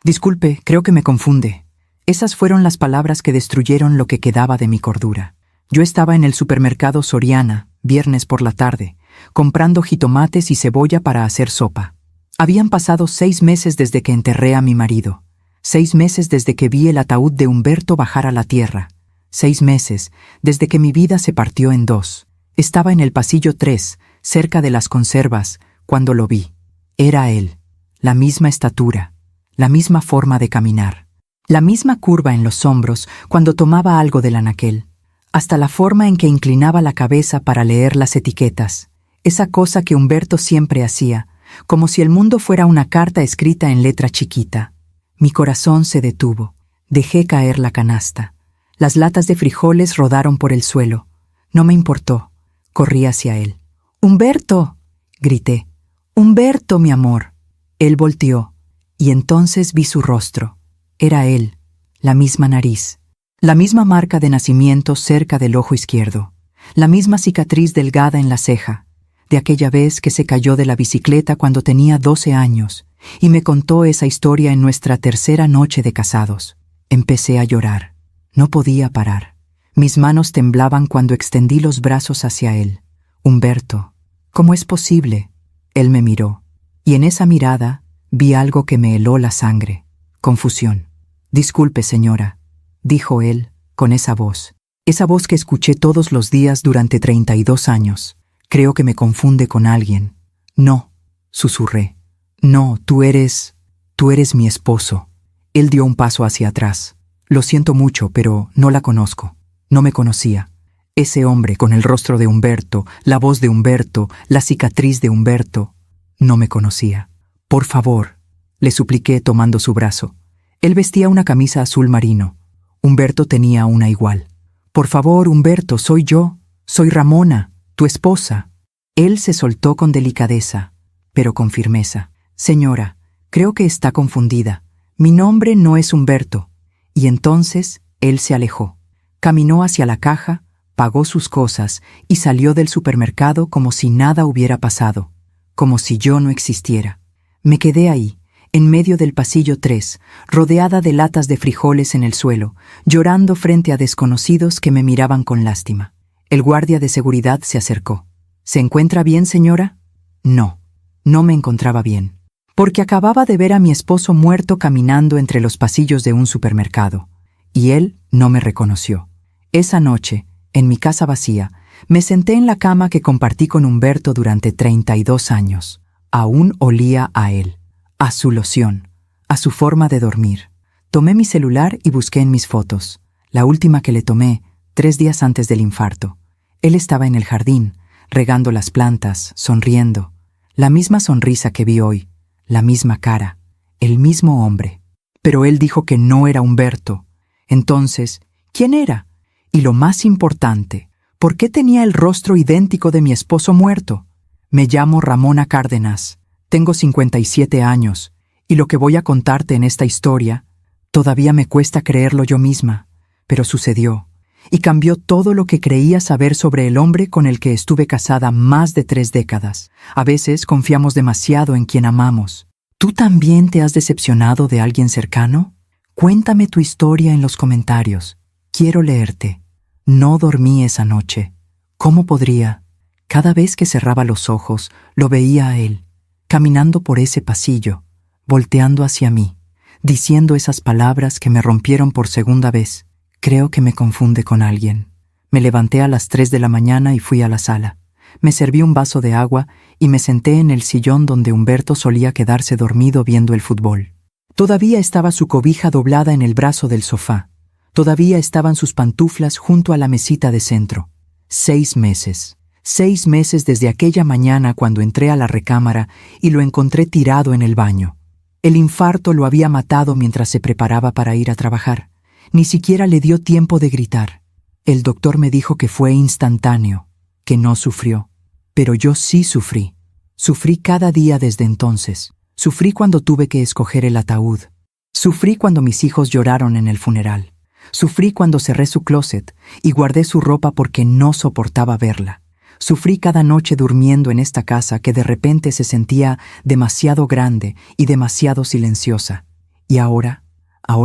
Disculpe, creo que me confunde. Esas fueron las palabras que destruyeron lo que quedaba de mi cordura. Yo estaba en el supermercado Soriana, viernes por la tarde, comprando jitomates y cebolla para hacer sopa. Habían pasado 6 meses desde que enterré a mi marido. 6 meses desde que vi el ataúd de Humberto bajar a la tierra. 6 meses desde que mi vida se partió en dos. Estaba en el pasillo 3, cerca de las conservas, cuando lo vi. Era él, la misma estatura, la misma forma de caminar, la misma curva en los hombros cuando tomaba algo del anaquel, hasta la forma en que inclinaba la cabeza para leer las etiquetas, esa cosa que Humberto siempre hacía, como si el mundo fuera una carta escrita en letra chiquita. Mi corazón se detuvo. Dejé caer la canasta. Las latas de frijoles rodaron por el suelo. No me importó. Corrí hacia él. ¡Humberto!, grité. ¡Humberto, mi amor! Él volteó, y entonces vi su rostro. Era él, la misma nariz, la misma marca de nacimiento cerca del ojo izquierdo, la misma cicatriz delgada en la ceja, de aquella vez que se cayó de la bicicleta cuando tenía 12 años, y me contó esa historia en nuestra tercera noche de casados. Empecé a llorar. No podía parar. Mis manos temblaban cuando extendí los brazos hacia él. Humberto, ¿cómo es posible? Él me miró, y en esa mirada vi algo que me heló la sangre. Confusión. Disculpe, señora, dijo él, con esa voz que escuché todos los días durante 32 años. Creo que me confunde con alguien. No, susurré. No, tú eres mi esposo. Él dio un paso hacia atrás. Lo siento mucho, pero no la conozco. No me conocía. Ese hombre con el rostro de Humberto, la voz de Humberto, la cicatriz de Humberto, no me conocía. Por favor, le supliqué tomando su brazo. Él vestía una camisa azul marino. Humberto tenía una igual. Por favor, Humberto, soy yo. Soy Ramona, tu esposa. Él se soltó con delicadeza, pero con firmeza. Señora, creo que está confundida. Mi nombre no es Humberto. Y entonces él se alejó. Caminó hacia la caja, pagó sus cosas y salió del supermercado como si nada hubiera pasado, como si yo no existiera. Me quedé ahí, en medio del pasillo 3, rodeada de latas de frijoles en el suelo, llorando frente a desconocidos que me miraban con lástima. El guardia de seguridad se acercó. ¿Se encuentra bien, señora? No, no me encontraba bien, porque acababa de ver a mi esposo muerto caminando entre los pasillos de un supermercado, y él no me reconoció. Esa noche, en mi casa vacía, me senté en la cama que compartí con Humberto durante 32 años. Aún olía a él, a su loción, a su forma de dormir. Tomé mi celular y busqué en mis fotos, la última que le tomé 3 días antes del infarto. Él estaba en el jardín, regando las plantas, sonriendo. La misma sonrisa que vi hoy, la misma cara, el mismo hombre. Pero él dijo que no era Humberto. Entonces, ¿quién era? Y lo más importante, ¿por qué tenía el rostro idéntico de mi esposo muerto? Me llamo Ramona Cárdenas, tengo 57 años, y lo que voy a contarte en esta historia, todavía me cuesta creerlo yo misma, pero sucedió, y cambió todo lo que creía saber sobre el hombre con el que estuve casada más de 3 décadas. A veces confiamos demasiado en quien amamos. ¿Tú también te has decepcionado de alguien cercano? Cuéntame tu historia en los comentarios. Quiero leerte. No dormí esa noche. ¿Cómo podría? Cada vez que cerraba los ojos, lo veía a él, caminando por ese pasillo, volteando hacia mí, diciendo esas palabras que me rompieron por segunda vez. Creo que me confunde con alguien. Me levanté a las 3 de la mañana y fui a la sala. Me serví un vaso de agua y me senté en el sillón donde Humberto solía quedarse dormido viendo el fútbol. Todavía estaba su cobija doblada en el brazo del sofá. Todavía estaban sus pantuflas junto a la mesita de centro. 6 meses. 6 meses desde aquella mañana cuando entré a la recámara y lo encontré tirado en el baño. El infarto lo había matado mientras se preparaba para ir a trabajar. Ni siquiera le dio tiempo de gritar. El doctor me dijo que fue instantáneo, que no sufrió. Pero yo sí sufrí. Sufrí cada día desde entonces. Sufrí cuando tuve que escoger el ataúd. Sufrí cuando mis hijos lloraron en el funeral. Sufrí cuando cerré su closet y guardé su ropa porque no soportaba verla. Sufrí cada noche durmiendo en esta casa que de repente se sentía demasiado grande y demasiado silenciosa. Y ahora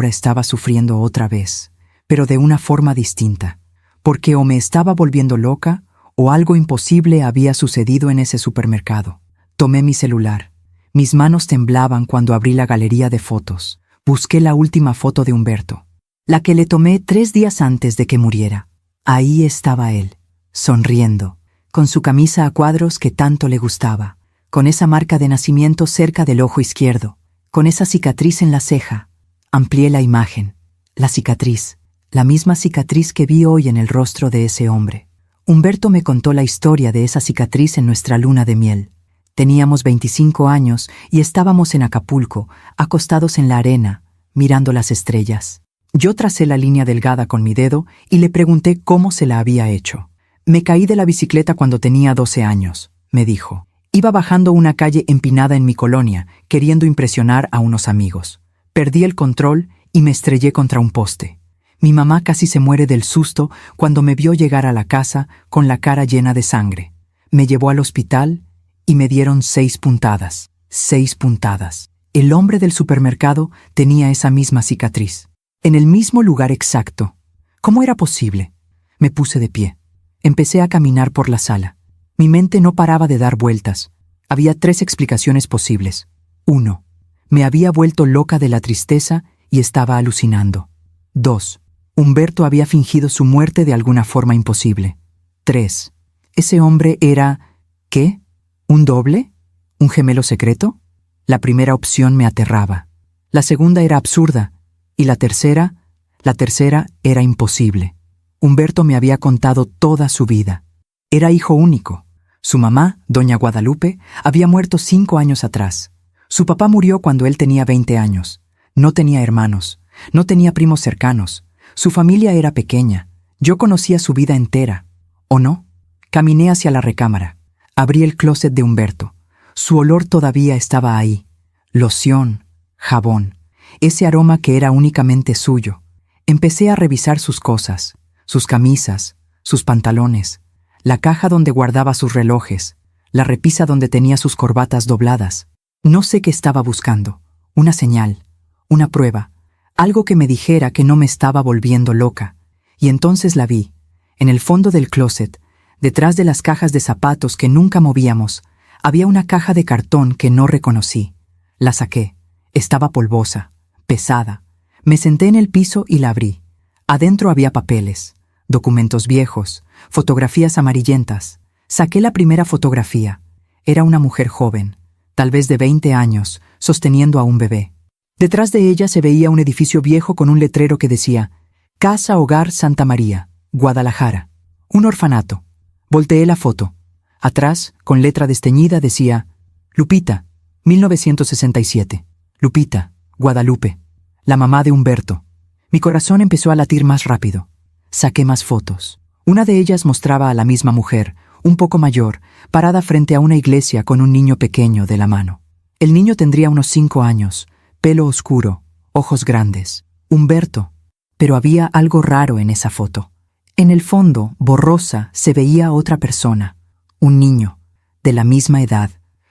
estaba sufriendo otra vez, pero de una forma distinta, porque o me estaba volviendo loca o algo imposible había sucedido en ese supermercado. Tomé mi celular. Mis manos temblaban cuando abrí la galería de fotos. Busqué la última foto de Humberto, la que le tomé 3 días antes de que muriera. Ahí estaba él, sonriendo, con su camisa a cuadros que tanto le gustaba, con esa marca de nacimiento cerca del ojo izquierdo, con esa cicatriz en la ceja. Amplié la imagen. La cicatriz, la misma cicatriz que vi hoy en el rostro de ese hombre. Humberto me contó la historia de esa cicatriz en nuestra luna de miel. Teníamos 25 años y estábamos en Acapulco, acostados en la arena, mirando las estrellas. Yo tracé la línea delgada con mi dedo y le pregunté cómo se la había hecho. Me caí de la bicicleta cuando tenía 12 años, me dijo. Iba bajando una calle empinada en mi colonia, queriendo impresionar a unos amigos. Perdí el control y me estrellé contra un poste. Mi mamá casi se muere del susto cuando me vio llegar a la casa con la cara llena de sangre. Me llevó al hospital y me dieron 6 puntadas. 6 puntadas. El hombre del supermercado tenía esa misma cicatriz. En el mismo lugar exacto. ¿Cómo era posible? Me puse de pie. Empecé a caminar por la sala. Mi mente no paraba de dar vueltas. Había 3 explicaciones posibles. 1. Me había vuelto loca de la tristeza y estaba alucinando. 2. Humberto había fingido su muerte de alguna forma imposible. 3. Ese hombre era... ¿qué? ¿Un doble? ¿Un gemelo secreto? La primera opción me aterraba. La segunda era absurda. Y la tercera era imposible. Humberto me había contado toda su vida. Era hijo único. Su mamá, doña Guadalupe, había muerto 5 años atrás. Su papá murió cuando él tenía 20 años. No tenía hermanos. No tenía primos cercanos. Su familia era pequeña. Yo conocía su vida entera. ¿O no? Caminé hacia la recámara. Abrí el closet de Humberto. Su olor todavía estaba ahí. Loción, jabón, ese aroma que era únicamente suyo. Empecé a revisar sus cosas, sus camisas, sus pantalones, la caja donde guardaba sus relojes, la repisa donde tenía sus corbatas dobladas. No sé qué estaba buscando. Una señal, una prueba, algo que me dijera que no me estaba volviendo loca. Y entonces la vi, en el fondo del closet, detrás de las cajas de zapatos que nunca movíamos, había una caja de cartón que no reconocí. La saqué. Estaba polvosa, pesada. Me senté en el piso y la abrí. Adentro había papeles, documentos viejos, fotografías amarillentas. Saqué la primera fotografía. Era una mujer joven, tal vez de 20 años, sosteniendo a un bebé. Detrás de ella se veía un edificio viejo con un letrero que decía Casa Hogar Santa María, Guadalajara. Un orfanato. Volteé la foto. Atrás, con letra desteñida, decía Lupita, 1967. Lupita, Guadalupe, la mamá de Humberto. Mi corazón empezó a latir más rápido. Saqué más fotos. Una de ellas mostraba a la misma mujer, un poco mayor, parada frente a una iglesia con un niño pequeño de la mano. El niño tendría unos 5 años, pelo oscuro, ojos grandes. Humberto. Pero había algo raro en esa foto. En el fondo, borrosa, se veía otra persona, un niño, de la misma edad,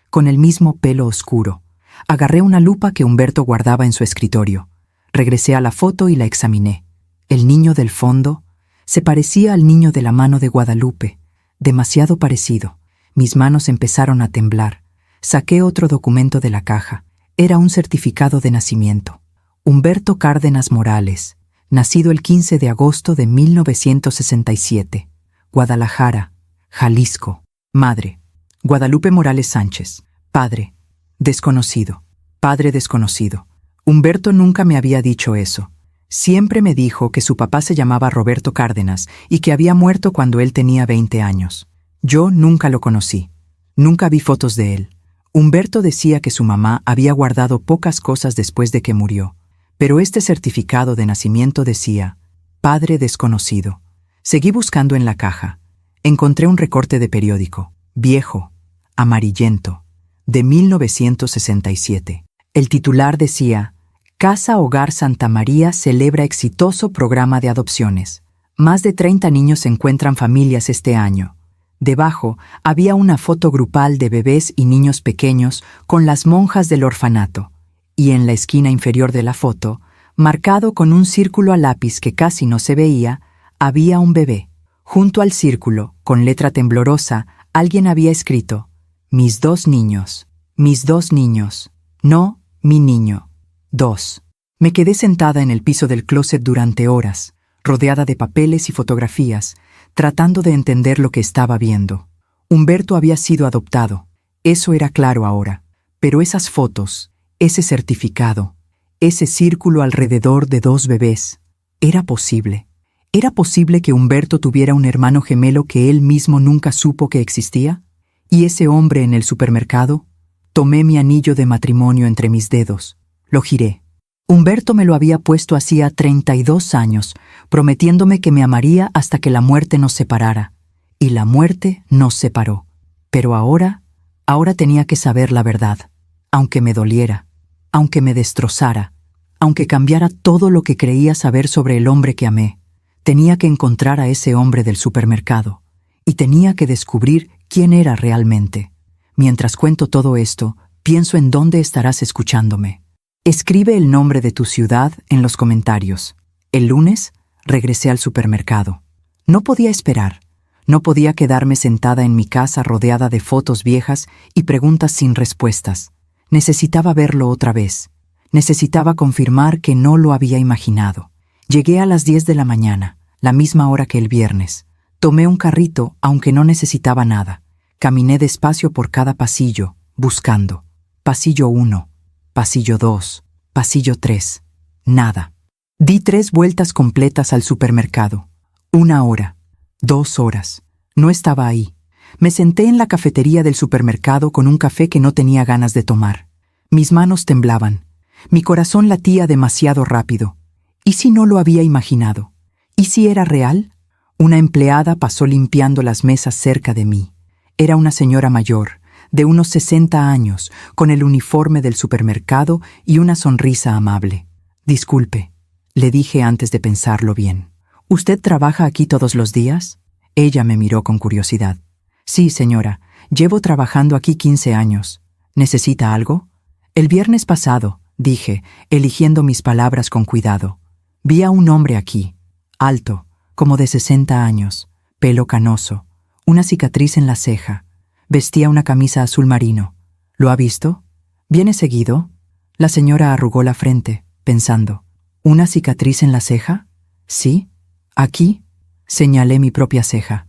con el mismo pelo oscuro. Agarré una lupa que Humberto guardaba en su escritorio. Regresé a la foto y la examiné. El niño del fondo se parecía al niño de la mano de Guadalupe, demasiado parecido. Mis manos empezaron a temblar. Saqué otro documento de la caja. Era un certificado de nacimiento. Humberto Cárdenas Morales, nacido el 15 de agosto de 1967. Guadalajara, Jalisco. Madre, Guadalupe Morales Sánchez. Padre, desconocido. Padre desconocido. Humberto nunca me había dicho eso. Siempre me dijo que su papá se llamaba Roberto Cárdenas y que había muerto cuando él tenía 20 años. Yo nunca lo conocí. Nunca vi fotos de él. Humberto decía que su mamá había guardado pocas cosas después de que murió, pero este certificado de nacimiento decía, Padre desconocido. Seguí buscando en la caja. Encontré un recorte de periódico, viejo, amarillento, de 1967. El titular decía, Casa Hogar Santa María celebra exitoso programa de adopciones. Más de 30 niños encuentran familias este año. Debajo había una foto grupal de bebés y niños pequeños con las monjas del orfanato. y en la esquina inferior de la foto, marcado con un círculo a lápiz que casi no se veía, había un bebé. Junto al círculo, con letra temblorosa, alguien había escrito: mis 2 niños, mis 2 niños, no, mi niño, 2. Me quedé sentada en el piso del closet durante horas, rodeada de papeles y fotografías, tratando de entender lo que estaba viendo. Humberto había sido adoptado, eso era claro ahora, pero esas fotos, ese certificado, ese círculo alrededor de 2 bebés, ¿era posible? ¿Era posible que Humberto tuviera un hermano gemelo que él mismo nunca supo que existía? ¿Y ese hombre en el supermercado? Tomé mi anillo de matrimonio entre mis dedos, lo giré. Humberto me lo había puesto hacía 32 años, prometiéndome que me amaría hasta que la muerte nos separara. Y la muerte nos separó. Pero ahora tenía que saber la verdad, aunque me doliera, aunque me destrozara, aunque cambiara todo lo que creía saber sobre el hombre que amé. Tenía que encontrar a ese hombre del supermercado, y tenía que descubrir quién era realmente. Mientras cuento todo esto, pienso en dónde estarás escuchándome. Escribe el nombre de tu ciudad en los comentarios. El lunes regresé al supermercado. No podía esperar. No podía quedarme sentada en mi casa rodeada de fotos viejas y preguntas sin respuestas. Necesitaba verlo otra vez. Necesitaba confirmar que no lo había imaginado. Llegué a las 10 de la mañana, la misma hora que el viernes. Tomé un carrito, aunque no necesitaba nada. Caminé despacio por cada pasillo, buscando. Pasillo 1, pasillo 2, pasillo 3. Nada. Di 3 vueltas completas al supermercado. 1 hora, 2 horas. No estaba ahí. Me senté en la cafetería del supermercado con un café que no tenía ganas de tomar. Mis manos temblaban. Mi corazón latía demasiado rápido. ¿Y si no lo había imaginado? ¿Y si era real? Una empleada pasó limpiando las mesas cerca de mí. Era una señora mayor, de unos 60 años, con el uniforme del supermercado y una sonrisa amable. Disculpe, le dije antes de pensarlo bien. ¿Usted trabaja aquí todos los días? Ella me miró con curiosidad. Sí, señora, llevo trabajando aquí 15 años. ¿Necesita algo? El viernes pasado, dije, eligiendo mis palabras con cuidado. Vi a un hombre aquí, alto, como de 60 años, pelo canoso, una cicatriz en la ceja. Vestía una camisa azul marino. ¿Lo ha visto? ¿Viene seguido? La señora arrugó la frente, pensando. ¿Una cicatriz en la ceja? Sí. ¿Aquí? Señalé mi propia ceja.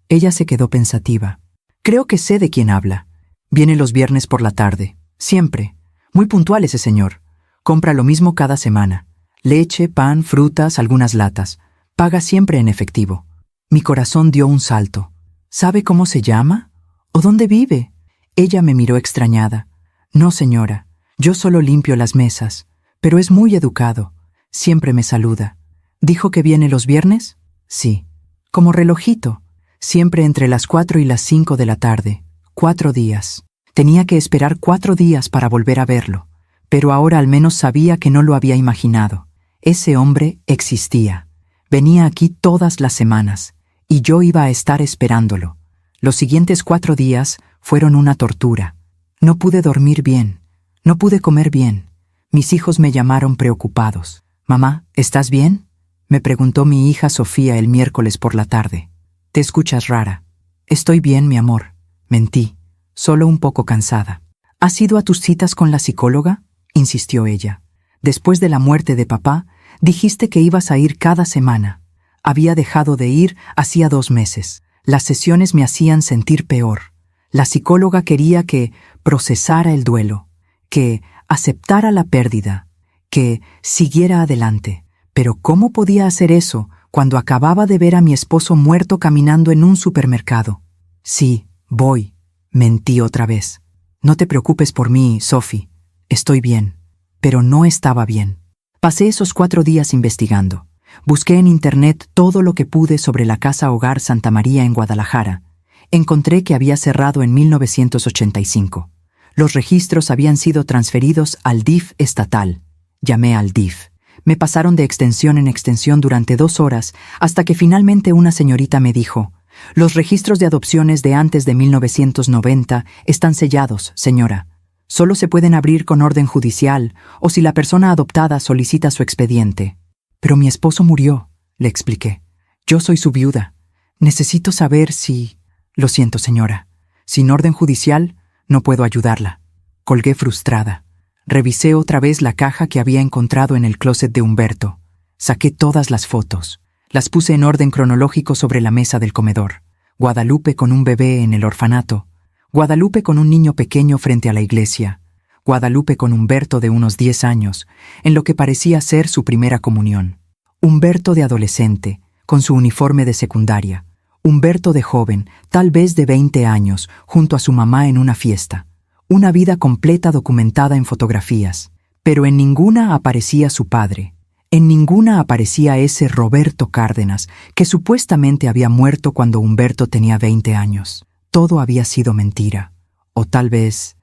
Ella se quedó pensativa. Creo que sé de quién habla. Viene los viernes por la tarde. Siempre. Muy puntual ese señor. Compra lo mismo cada semana. Leche, pan, frutas, algunas latas. Paga siempre en efectivo. Mi corazón dio un salto. ¿Sabe cómo se llama? ¿O dónde vive? Ella me miró extrañada. No, señora, yo solo limpio las mesas, pero es muy educado. Siempre me saluda. ¿Dijo que viene los viernes? Sí. Como relojito. Siempre entre las 4 y las 5 de la tarde. 4 días. Tenía que esperar 4 días para volver a verlo, pero ahora al menos sabía que no lo había imaginado. Ese hombre existía. Venía aquí todas las semanas, y yo iba a estar esperándolo. Los siguientes 4 días fueron una tortura. No pude dormir bien, no pude comer bien. Mis hijos me llamaron preocupados. «Mamá, ¿estás bien?», me preguntó mi hija Sofía el miércoles por la tarde. «Te escuchas rara». «Estoy bien, mi amor». Mentí, solo un poco cansada. «¿Has ido a tus citas con la psicóloga?», insistió ella. «Después de la muerte de papá, dijiste que ibas a ir cada semana. Había dejado de ir hacía 2 meses. Las sesiones me hacían sentir peor. La psicóloga quería que procesara el duelo, que aceptara la pérdida, que siguiera adelante. Pero ¿cómo podía hacer eso cuando acababa de ver a mi esposo muerto caminando en un supermercado? «Sí, voy», mentí otra vez. «No te preocupes por mí, Sophie. Estoy bien». Pero no estaba bien. Pasé esos 4 días investigando. Busqué en internet todo lo que pude sobre la Casa Hogar Santa María en Guadalajara. Encontré que había cerrado en 1985. Los registros habían sido transferidos al DIF estatal. Llamé al DIF. Me pasaron de extensión en extensión durante 2 horas hasta que finalmente una señorita me dijo: «Los registros de adopciones de antes de 1990 están sellados, señora. Solo se pueden abrir con orden judicial o si la persona adoptada solicita su expediente. Pero mi esposo murió, le expliqué. Yo soy su viuda. Necesito saber si... Lo siento, señora. Sin orden judicial, no puedo ayudarla. Colgué frustrada. Revisé otra vez la caja que había encontrado en el closet de Humberto. Saqué todas las fotos. Las puse en orden cronológico sobre la mesa del comedor. Guadalupe con un bebé en el orfanato. Guadalupe con un niño pequeño frente a la iglesia. Guadalupe con Humberto de unos 10 años, en lo que parecía ser su primera comunión. Humberto de adolescente, con su uniforme de secundaria. Humberto de joven, tal vez de 20 años, junto a su mamá en una fiesta. Una vida completa documentada en fotografías. Pero en ninguna aparecía su padre. En ninguna aparecía ese Roberto Cárdenas, que supuestamente había muerto cuando Humberto tenía 20 años. Todo había sido mentira. O tal vez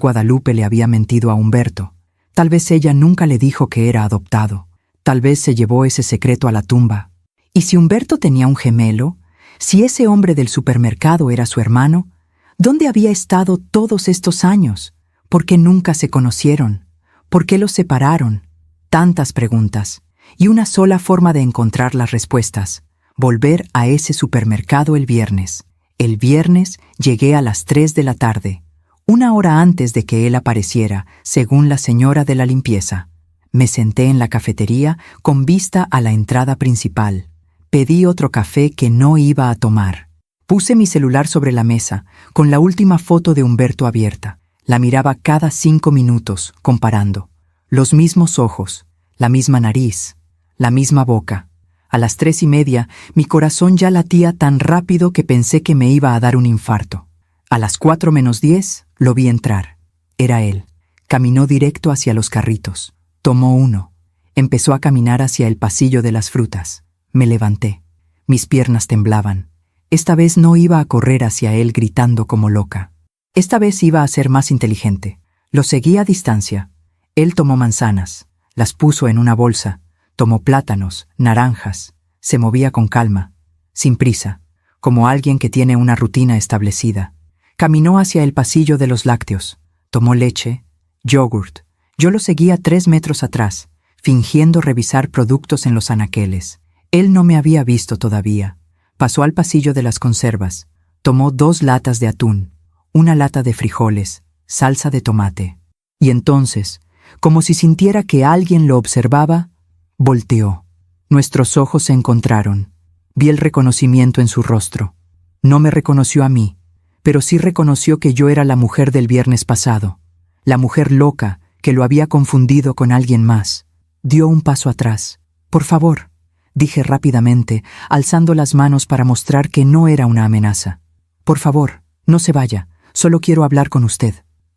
Guadalupe le había mentido a Humberto. Tal vez ella nunca le dijo que era adoptado. Tal vez se llevó ese secreto a la tumba. ¿Y si Humberto tenía un gemelo? Si ese hombre del supermercado era su hermano, ¿dónde había estado todos estos años? ¿Por qué nunca se conocieron? ¿Por qué los separaron? Tantas preguntas, y una sola forma de encontrar las respuestas: volver a ese supermercado el viernes. El viernes llegué a las 3 de la tarde, 1 hora antes de que él apareciera, según la señora de la limpieza. Me senté en la cafetería con vista a la entrada principal. Pedí otro café que no iba a tomar. Puse mi celular sobre la mesa, con la última foto de Humberto abierta. La miraba cada 5 minutos, comparando. Los mismos ojos, la misma nariz, la misma boca. A las 3:30, mi corazón ya latía tan rápido que pensé que me iba a dar un infarto. A las 4 menos 10, lo vi entrar. Era él. Caminó directo hacia los carritos. Tomó uno. Empezó a caminar hacia el pasillo de las frutas. Me levanté. Mis piernas temblaban. Esta vez no iba a correr hacia él gritando como loca. Esta vez iba a ser más inteligente. Lo seguí a distancia. Él tomó manzanas, las puso en una bolsa, tomó plátanos, naranjas, se movía con calma, sin prisa, como alguien que tiene una rutina establecida. Caminó hacia el pasillo de los lácteos, tomó leche, yogurt. Yo lo seguía 3 metros atrás, fingiendo revisar productos en los anaqueles. Él no me había visto todavía. Pasó al pasillo de las conservas, tomó 2 latas de atún, una lata de frijoles, salsa de tomate. Y entonces, como si sintiera que alguien lo observaba, volteó. Nuestros ojos se encontraron. Vi el reconocimiento en su rostro. No me reconoció a mí, pero sí reconoció que yo era la mujer del viernes pasado, la mujer loca que lo había confundido con alguien más. Dio un paso atrás. «Por favor», dije rápidamente, alzando las manos para mostrar que no era una amenaza. «Por favor, no se vaya, solo quiero hablar con usted».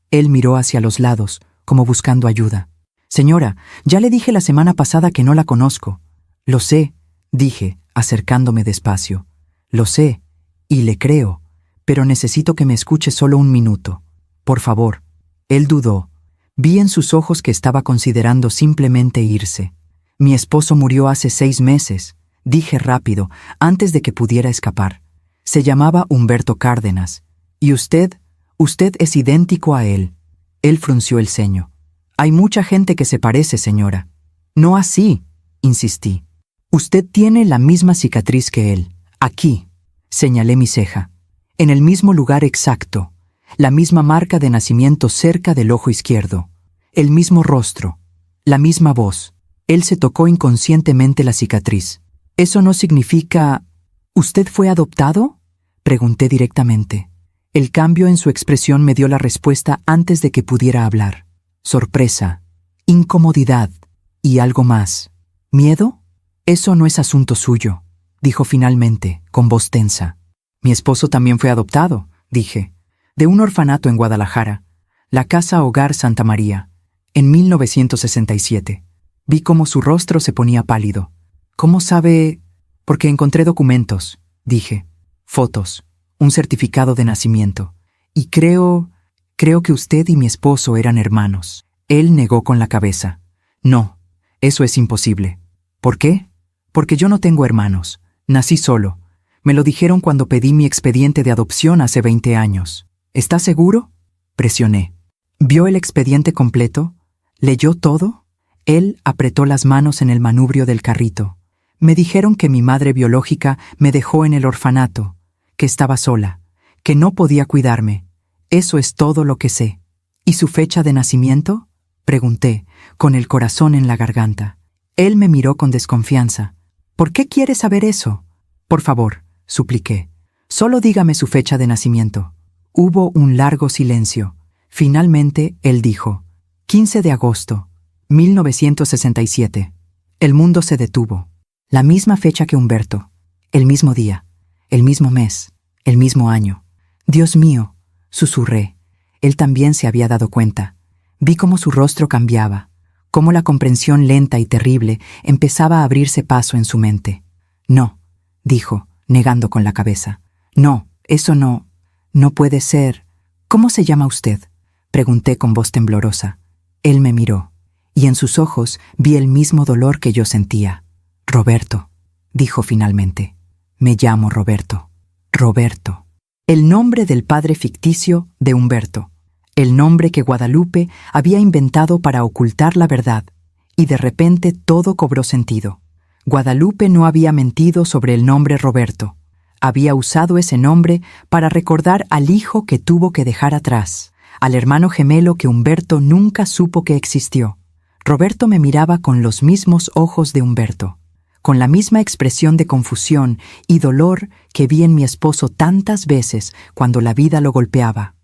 Él miró hacia los lados, como buscando ayuda. «Señora, ya le dije la semana pasada que no la conozco». «Lo sé», dije, acercándome despacio. «Lo sé, y le creo, pero necesito que me escuche solo un minuto. Por favor». Él dudó. Vi en sus ojos que estaba considerando simplemente irse. «Mi esposo murió hace 6 meses», dije rápido, antes de que pudiera escapar. «Se llamaba Humberto Cárdenas. Y usted es idéntico a él». Él frunció el ceño. «Hay mucha gente que se parece, señora». «No así», insistí. «Usted tiene la misma cicatriz que él. Aquí», señalé mi ceja. «En el mismo lugar exacto. La misma marca de nacimiento cerca del ojo izquierdo. El mismo rostro. La misma voz». Él se tocó inconscientemente la cicatriz. «¿Eso no significa... ¿Usted fue adoptado?», pregunté directamente. El cambio en su expresión me dio la respuesta antes de que pudiera hablar. Sorpresa, incomodidad y algo más. ¿Miedo? «Eso no es asunto suyo», dijo finalmente, con voz tensa. «Mi esposo también fue adoptado», dije, «de un orfanato en Guadalajara, la Casa Hogar Santa María, en 1967. Vi cómo su rostro se ponía pálido. «¿Cómo sabe...?» «Porque encontré documentos», dije. «Fotos, un certificado de nacimiento. Y creo que usted y mi esposo eran hermanos». Él negó con la cabeza. «No, eso es imposible». «¿Por qué?» «Porque yo no tengo hermanos. Nací solo. Me lo dijeron cuando pedí mi expediente de adopción hace 20 años. ¿Está seguro?», presioné. ¿Vio el expediente completo? ¿Leyó todo? Él apretó las manos en el manubrio del carrito. Me dijeron que mi madre biológica me dejó en el orfanato, que estaba sola, que no podía cuidarme. Eso es todo lo que sé. ¿Y su fecha de nacimiento? Pregunté, con el corazón en la garganta. Él me miró con desconfianza. ¿Por qué quiere saber eso? Por favor, supliqué. Solo dígame su fecha de nacimiento. Hubo un largo silencio. Finalmente, él dijo, 15 de agosto, 1967. El mundo se detuvo. La misma fecha que Humberto. El mismo día. El mismo mes. El mismo año. Dios mío, susurré. Él también se había dado cuenta. Vi cómo su rostro cambiaba, cómo la comprensión lenta y terrible empezaba a abrirse paso en su mente. No, dijo, negando con la cabeza. No, eso no puede ser. ¿Cómo se llama usted? Pregunté con voz temblorosa. Él me miró, y en sus ojos vi el mismo dolor que yo sentía. Roberto, dijo finalmente. Me llamo Roberto. Roberto. El nombre del padre ficticio de Humberto. El nombre que Guadalupe había inventado para ocultar la verdad. Y de repente todo cobró sentido. Guadalupe no había mentido sobre el nombre Roberto. Había usado ese nombre para recordar al hijo que tuvo que dejar atrás, al hermano gemelo que Humberto nunca supo que existió. Roberto me miraba con los mismos ojos de Humberto, con la misma expresión de confusión y dolor que vi en mi esposo tantas veces cuando la vida lo golpeaba.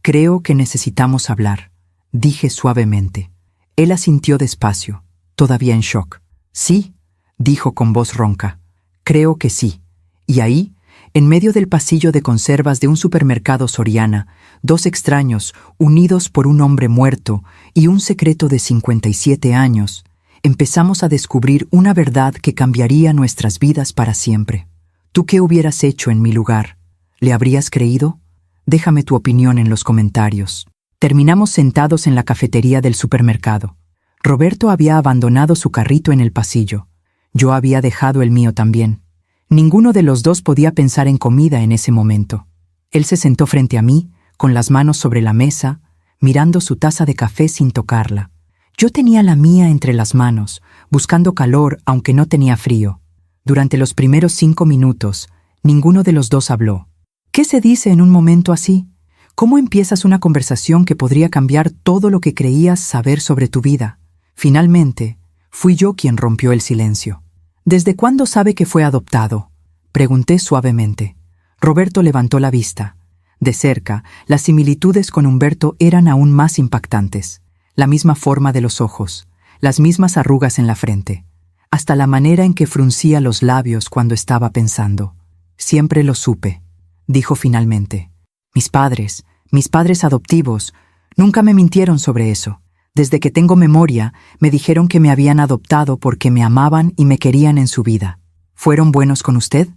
Creo que necesitamos hablar, dije suavemente. Él asintió despacio, todavía en shock. Sí, dijo con voz ronca. Creo que sí. Y ahí, en medio del pasillo de conservas de un supermercado Soriana, dos extraños, unidos por un hombre muerto y un secreto de 57 años, empezamos a descubrir una verdad que cambiaría nuestras vidas para siempre. ¿Tú qué hubieras hecho en mi lugar? ¿Le habrías creído? Déjame tu opinión en los comentarios. Terminamos sentados en la cafetería del supermercado. Roberto había abandonado su carrito en el pasillo. Yo había dejado el mío también. Ninguno de los dos podía pensar en comida en ese momento. Él se sentó frente a mí, con las manos sobre la mesa, mirando su taza de café sin tocarla. Yo tenía la mía entre las manos, buscando calor aunque no tenía frío. Durante los primeros 5 minutos, ninguno de los dos habló. ¿Qué se dice en un momento así? ¿Cómo empiezas una conversación que podría cambiar todo lo que creías saber sobre tu vida? Finalmente, fui yo quien rompió el silencio. ¿Desde cuándo sabe que fue adoptado? Pregunté suavemente. Roberto levantó la vista. De cerca, las similitudes con Humberto eran aún más impactantes. La misma forma de los ojos, las mismas arrugas en la frente, hasta la manera en que fruncía los labios cuando estaba pensando. Siempre lo supe, dijo finalmente. Mis padres adoptivos, nunca me mintieron sobre eso. Desde que tengo memoria, me dijeron que me habían adoptado porque me amaban y me querían en su vida. ¿Fueron buenos con usted?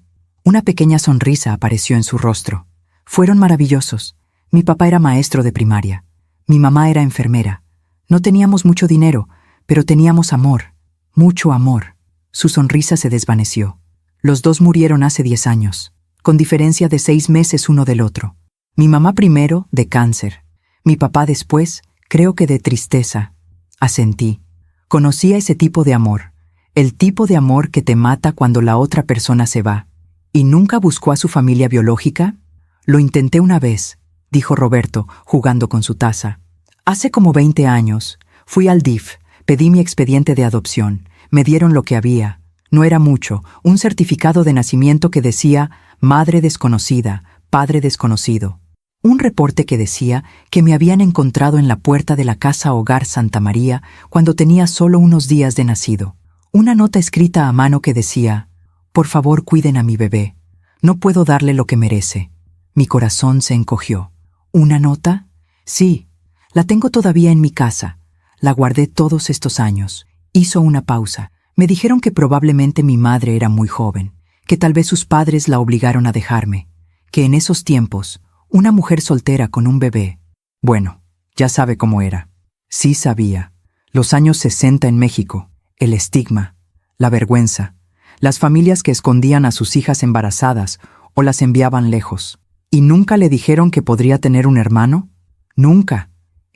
Una pequeña sonrisa apareció en su rostro. Fueron maravillosos. Mi papá era maestro de primaria. Mi mamá era enfermera. No teníamos mucho dinero, pero teníamos amor. Mucho amor. Su sonrisa se desvaneció. Los dos murieron hace 10 años, con diferencia de 6 meses uno del otro. Mi mamá primero, de cáncer. Mi papá después, creo que de tristeza. Asentí. Conocía ese tipo de amor. El tipo de amor que te mata cuando la otra persona se va. ¿Y nunca buscó a su familia biológica? Lo intenté una vez, dijo Roberto, jugando con su taza. Hace como 20 años, fui al DIF, pedí mi expediente de adopción, me dieron lo que había. No era mucho, un certificado de nacimiento que decía madre desconocida, padre desconocido. Un reporte que decía que me habían encontrado en la puerta de la casa Hogar Santa María cuando tenía solo unos días de nacido. Una nota escrita a mano que decía, por favor cuiden a mi bebé, no puedo darle lo que merece. Mi corazón se encogió. ¿Una nota? Sí, la tengo todavía en mi casa. La guardé todos estos años. Hizo una pausa. Me dijeron que probablemente mi madre era muy joven, que tal vez sus padres la obligaron a dejarme, que en esos tiempos, una mujer soltera con un bebé. Bueno, ya sabe cómo era. Sí sabía. Los años 60 en México, el estigma, la vergüenza, las familias que escondían a sus hijas embarazadas o las enviaban lejos. ¿Y nunca le dijeron que podría tener un hermano? Nunca.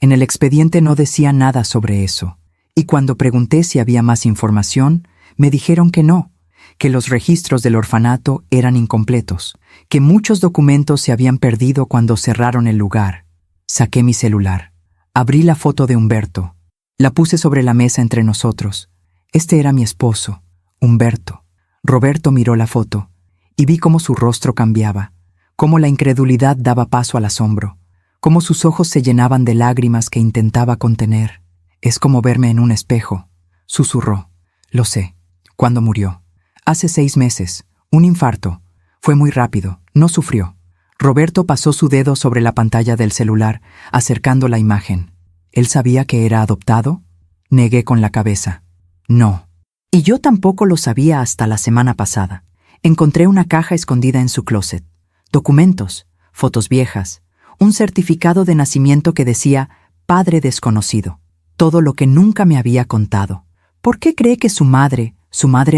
En el expediente no decía nada sobre eso, y cuando pregunté si había más información, me dijeron que no, que los registros del orfanato eran incompletos, que muchos documentos se habían perdido cuando cerraron el lugar. Saqué mi celular. Abrí la foto de Humberto. La puse sobre la mesa entre nosotros. Este era mi esposo, Humberto. Roberto miró la foto, y vi cómo su rostro cambiaba, cómo la incredulidad daba paso al asombro, cómo sus ojos se llenaban de lágrimas que intentaba contener. «Es como verme en un espejo», susurró. «Lo sé. ¿Cuándo murió?» «Hace 6 meses. Un infarto. Fue muy rápido. No sufrió». Roberto pasó su dedo sobre la pantalla del celular, acercando la imagen. ¿Él sabía que era adoptado? Negué con la cabeza. No. Y yo tampoco lo sabía hasta la semana pasada. Encontré una caja escondida en su closet. Documentos, fotos viejas, un certificado de nacimiento que decía «Padre desconocido». Todo lo que nunca me había contado. ¿Por qué cree que su madre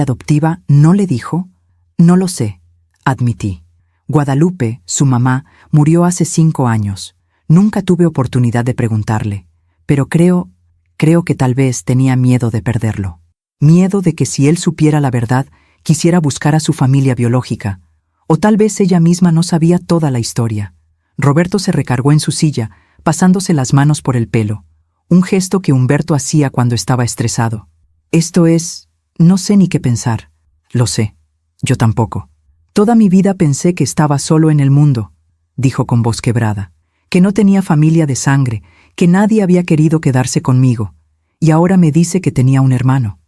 adoptiva, no le dijo? No lo sé, admití. Guadalupe, su mamá, murió hace 5 años. Nunca tuve oportunidad de preguntarle, pero creo que tal vez tenía miedo de perderlo. Miedo de que si él supiera la verdad, quisiera buscar a su familia biológica. O tal vez ella misma no sabía toda la historia. Roberto se recargó en su silla, pasándose las manos por el pelo. Un gesto que Humberto hacía cuando estaba estresado. Esto es... no sé ni qué pensar. Lo sé. Yo tampoco. Toda mi vida pensé que estaba solo en el mundo, dijo con voz quebrada, que no tenía familia de sangre, que nadie había querido quedarse conmigo, y ahora me dice que tenía un hermano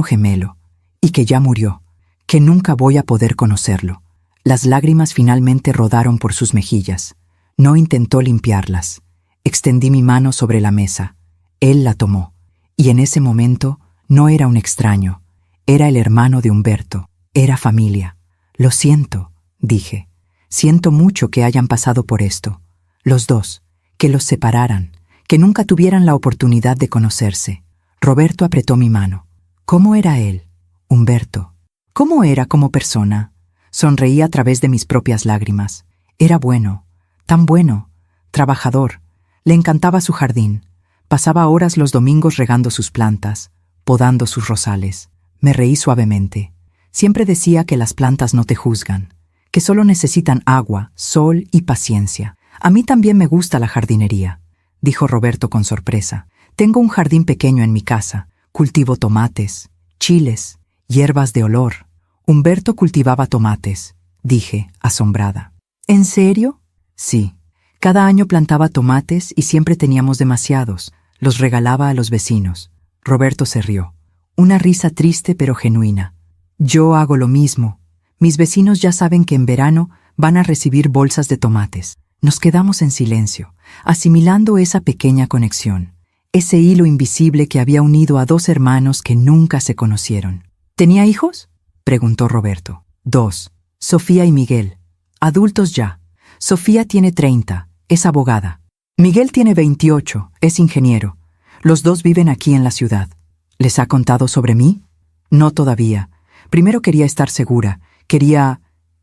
gemelo, y que ya murió, que nunca voy a poder conocerlo. Las lágrimas finalmente rodaron por sus mejillas. No intentó limpiarlas. Extendí mi mano sobre la mesa. Él la tomó, y en ese momento no era un extraño, era el hermano de Humberto, era familia. Lo siento, dije. Siento mucho que hayan pasado por esto. Los dos, que los separaran, que nunca tuvieran la oportunidad de conocerse. Roberto apretó mi mano. ¿Cómo era él, Humberto? ¿Cómo era como persona? Sonreí a través de mis propias lágrimas. Era bueno, tan bueno, trabajador. Le encantaba su jardín. Pasaba horas los domingos regando sus plantas, podando sus rosales. Me reí suavemente. Siempre decía que las plantas no te juzgan, que solo necesitan agua, sol y paciencia. A mí también me gusta la jardinería, dijo Roberto con sorpresa. Tengo un jardín pequeño en mi casa. Cultivo tomates, chiles, hierbas de olor. Humberto cultivaba tomates, dije, asombrada. ¿En serio? Sí. Cada año plantaba tomates y siempre teníamos demasiados. Los regalaba a los vecinos. Roberto se rió. Una risa triste pero genuina. Yo hago lo mismo. Mis vecinos ya saben que en verano van a recibir bolsas de tomates. Nos quedamos en silencio, asimilando esa pequeña conexión, ese hilo invisible que había unido a 2 hermanos que nunca se conocieron. ¿Tenía hijos?, preguntó Roberto. 2, Sofía y Miguel. Adultos ya. Sofía tiene 30, es abogada. Miguel tiene 28, es ingeniero. Los 2 viven aquí en la ciudad. ¿Les ha contado sobre mí? No todavía. Primero quería estar segura.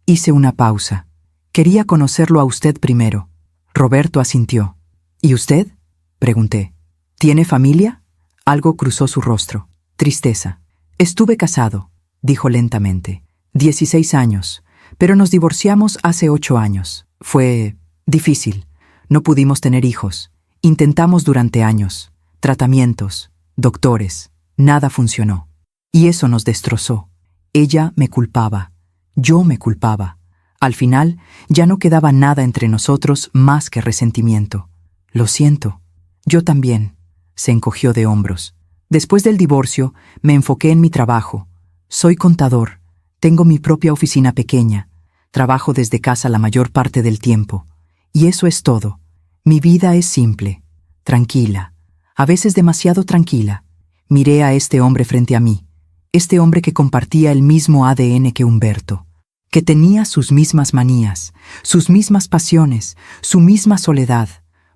Hice una pausa. Quería conocerlo a usted primero. Roberto asintió. ¿Y usted?, pregunté. ¿Tiene familia? Algo cruzó su rostro. Tristeza. Estuve casado, dijo lentamente. 16 años, pero nos divorciamos hace 8 años. Fue difícil. No pudimos tener hijos. Intentamos durante años. Tratamientos, doctores. Nada funcionó. Y eso nos destrozó. Ella me culpaba. Yo me culpaba. Al final, ya no quedaba nada entre nosotros más que resentimiento. Lo siento. Yo también. Se encogió de hombros. Después del divorcio, me enfoqué en mi trabajo. Soy contador. Tengo mi propia oficina pequeña. Trabajo desde casa la mayor parte del tiempo. Y eso es todo. Mi vida es simple, tranquila, a veces demasiado tranquila. Miré a este hombre frente a mí. Este hombre que compartía el mismo ADN que Humberto, que tenía sus mismas manías, sus mismas pasiones, su misma soledad,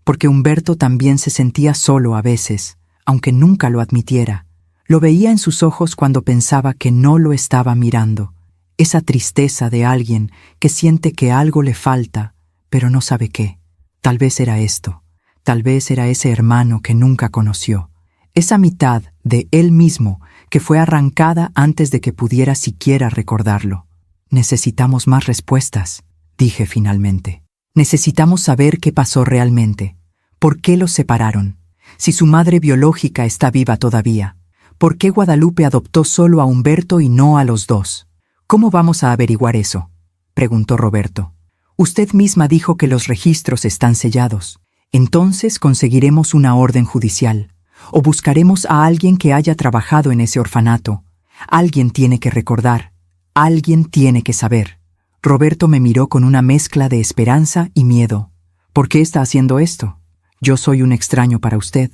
porque Humberto también se sentía solo a veces, aunque nunca lo admitiera. Lo veía en sus ojos cuando pensaba que no lo estaba mirando, esa tristeza de alguien que siente que algo le falta, pero no sabe qué. Tal vez era esto. Tal vez era ese hermano que nunca conoció, esa mitad de él mismo que fue arrancada antes de que pudiera siquiera recordarlo. Necesitamos más respuestas, dije finalmente. Necesitamos saber qué pasó realmente. ¿Por qué los separaron? Si su madre biológica está viva todavía, ¿por qué Guadalupe adoptó solo a Humberto y no a los dos? ¿Cómo vamos a averiguar eso?, preguntó Roberto. Usted misma dijo que los registros están sellados. Entonces conseguiremos una orden judicial, o buscaremos a alguien que haya trabajado en ese orfanato. Alguien tiene que recordar, alguien tiene que saber. Roberto me miró con una mezcla de esperanza y miedo. ¿Por qué está haciendo esto? Yo soy un extraño para usted.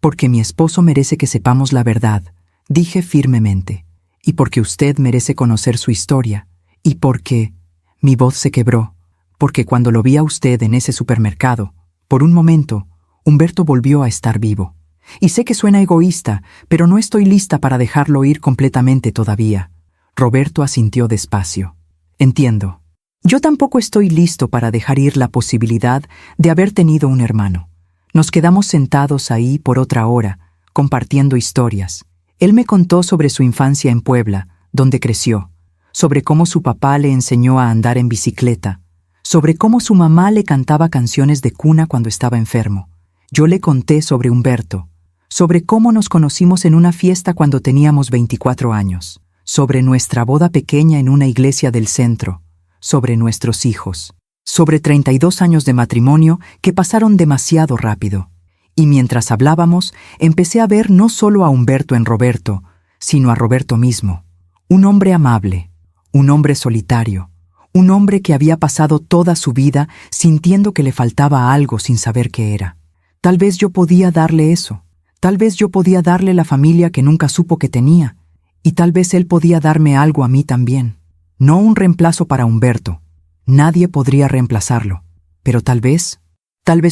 Porque mi esposo merece que sepamos la verdad, dije firmemente. Y porque usted merece conocer su historia. Y porque... Mi voz se quebró. Porque cuando lo vi a usted en ese supermercado, por un momento, Humberto volvió a estar vivo. Y sé que suena egoísta, pero no estoy lista para dejarlo ir completamente todavía. Roberto asintió despacio. Entiendo. Yo tampoco estoy listo para dejar ir la posibilidad de haber tenido un hermano. Nos quedamos sentados ahí por otra hora, compartiendo historias. Él me contó sobre su infancia en Puebla, donde creció, sobre cómo su papá le enseñó a andar en bicicleta, sobre cómo su mamá le cantaba canciones de cuna cuando estaba enfermo. Yo le conté sobre Humberto, sobre cómo nos conocimos en una fiesta cuando teníamos 24 años, sobre nuestra boda pequeña en una iglesia del centro, sobre nuestros hijos, sobre 32 años de matrimonio que pasaron demasiado rápido. Y mientras hablábamos, empecé a ver no solo a Humberto en Roberto, sino a Roberto mismo. Un hombre amable, un hombre solitario, un hombre que había pasado toda su vida sintiendo que le faltaba algo sin saber qué era. Tal vez yo podía darle eso. Tal vez yo podía darle la familia que nunca supo que tenía. Y tal vez él podía darme algo a mí también. No un reemplazo para Humberto. Nadie podría reemplazarlo. Pero tal vez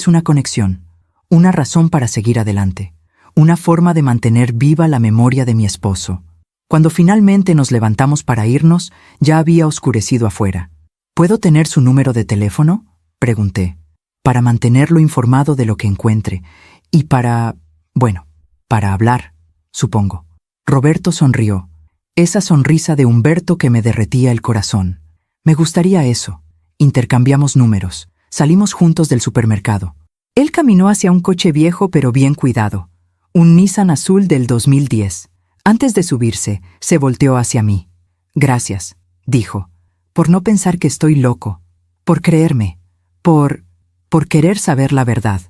una conexión. Una razón para seguir adelante. Una forma de mantener viva la memoria de mi esposo. Cuando finalmente nos levantamos para irnos, ya había oscurecido afuera. ¿Puedo tener su número de teléfono?, pregunté. Para mantenerlo informado de lo que encuentre. Y para hablar, supongo. Roberto sonrió. Esa sonrisa de Humberto que me derretía el corazón. Me gustaría eso. Intercambiamos números. Salimos juntos del supermercado. Él caminó hacia un coche viejo pero bien cuidado. Un Nissan azul del 2010. Antes de subirse, se volteó hacia mí. Gracias, dijo, por no pensar que estoy loco, por creerme, por querer saber la verdad.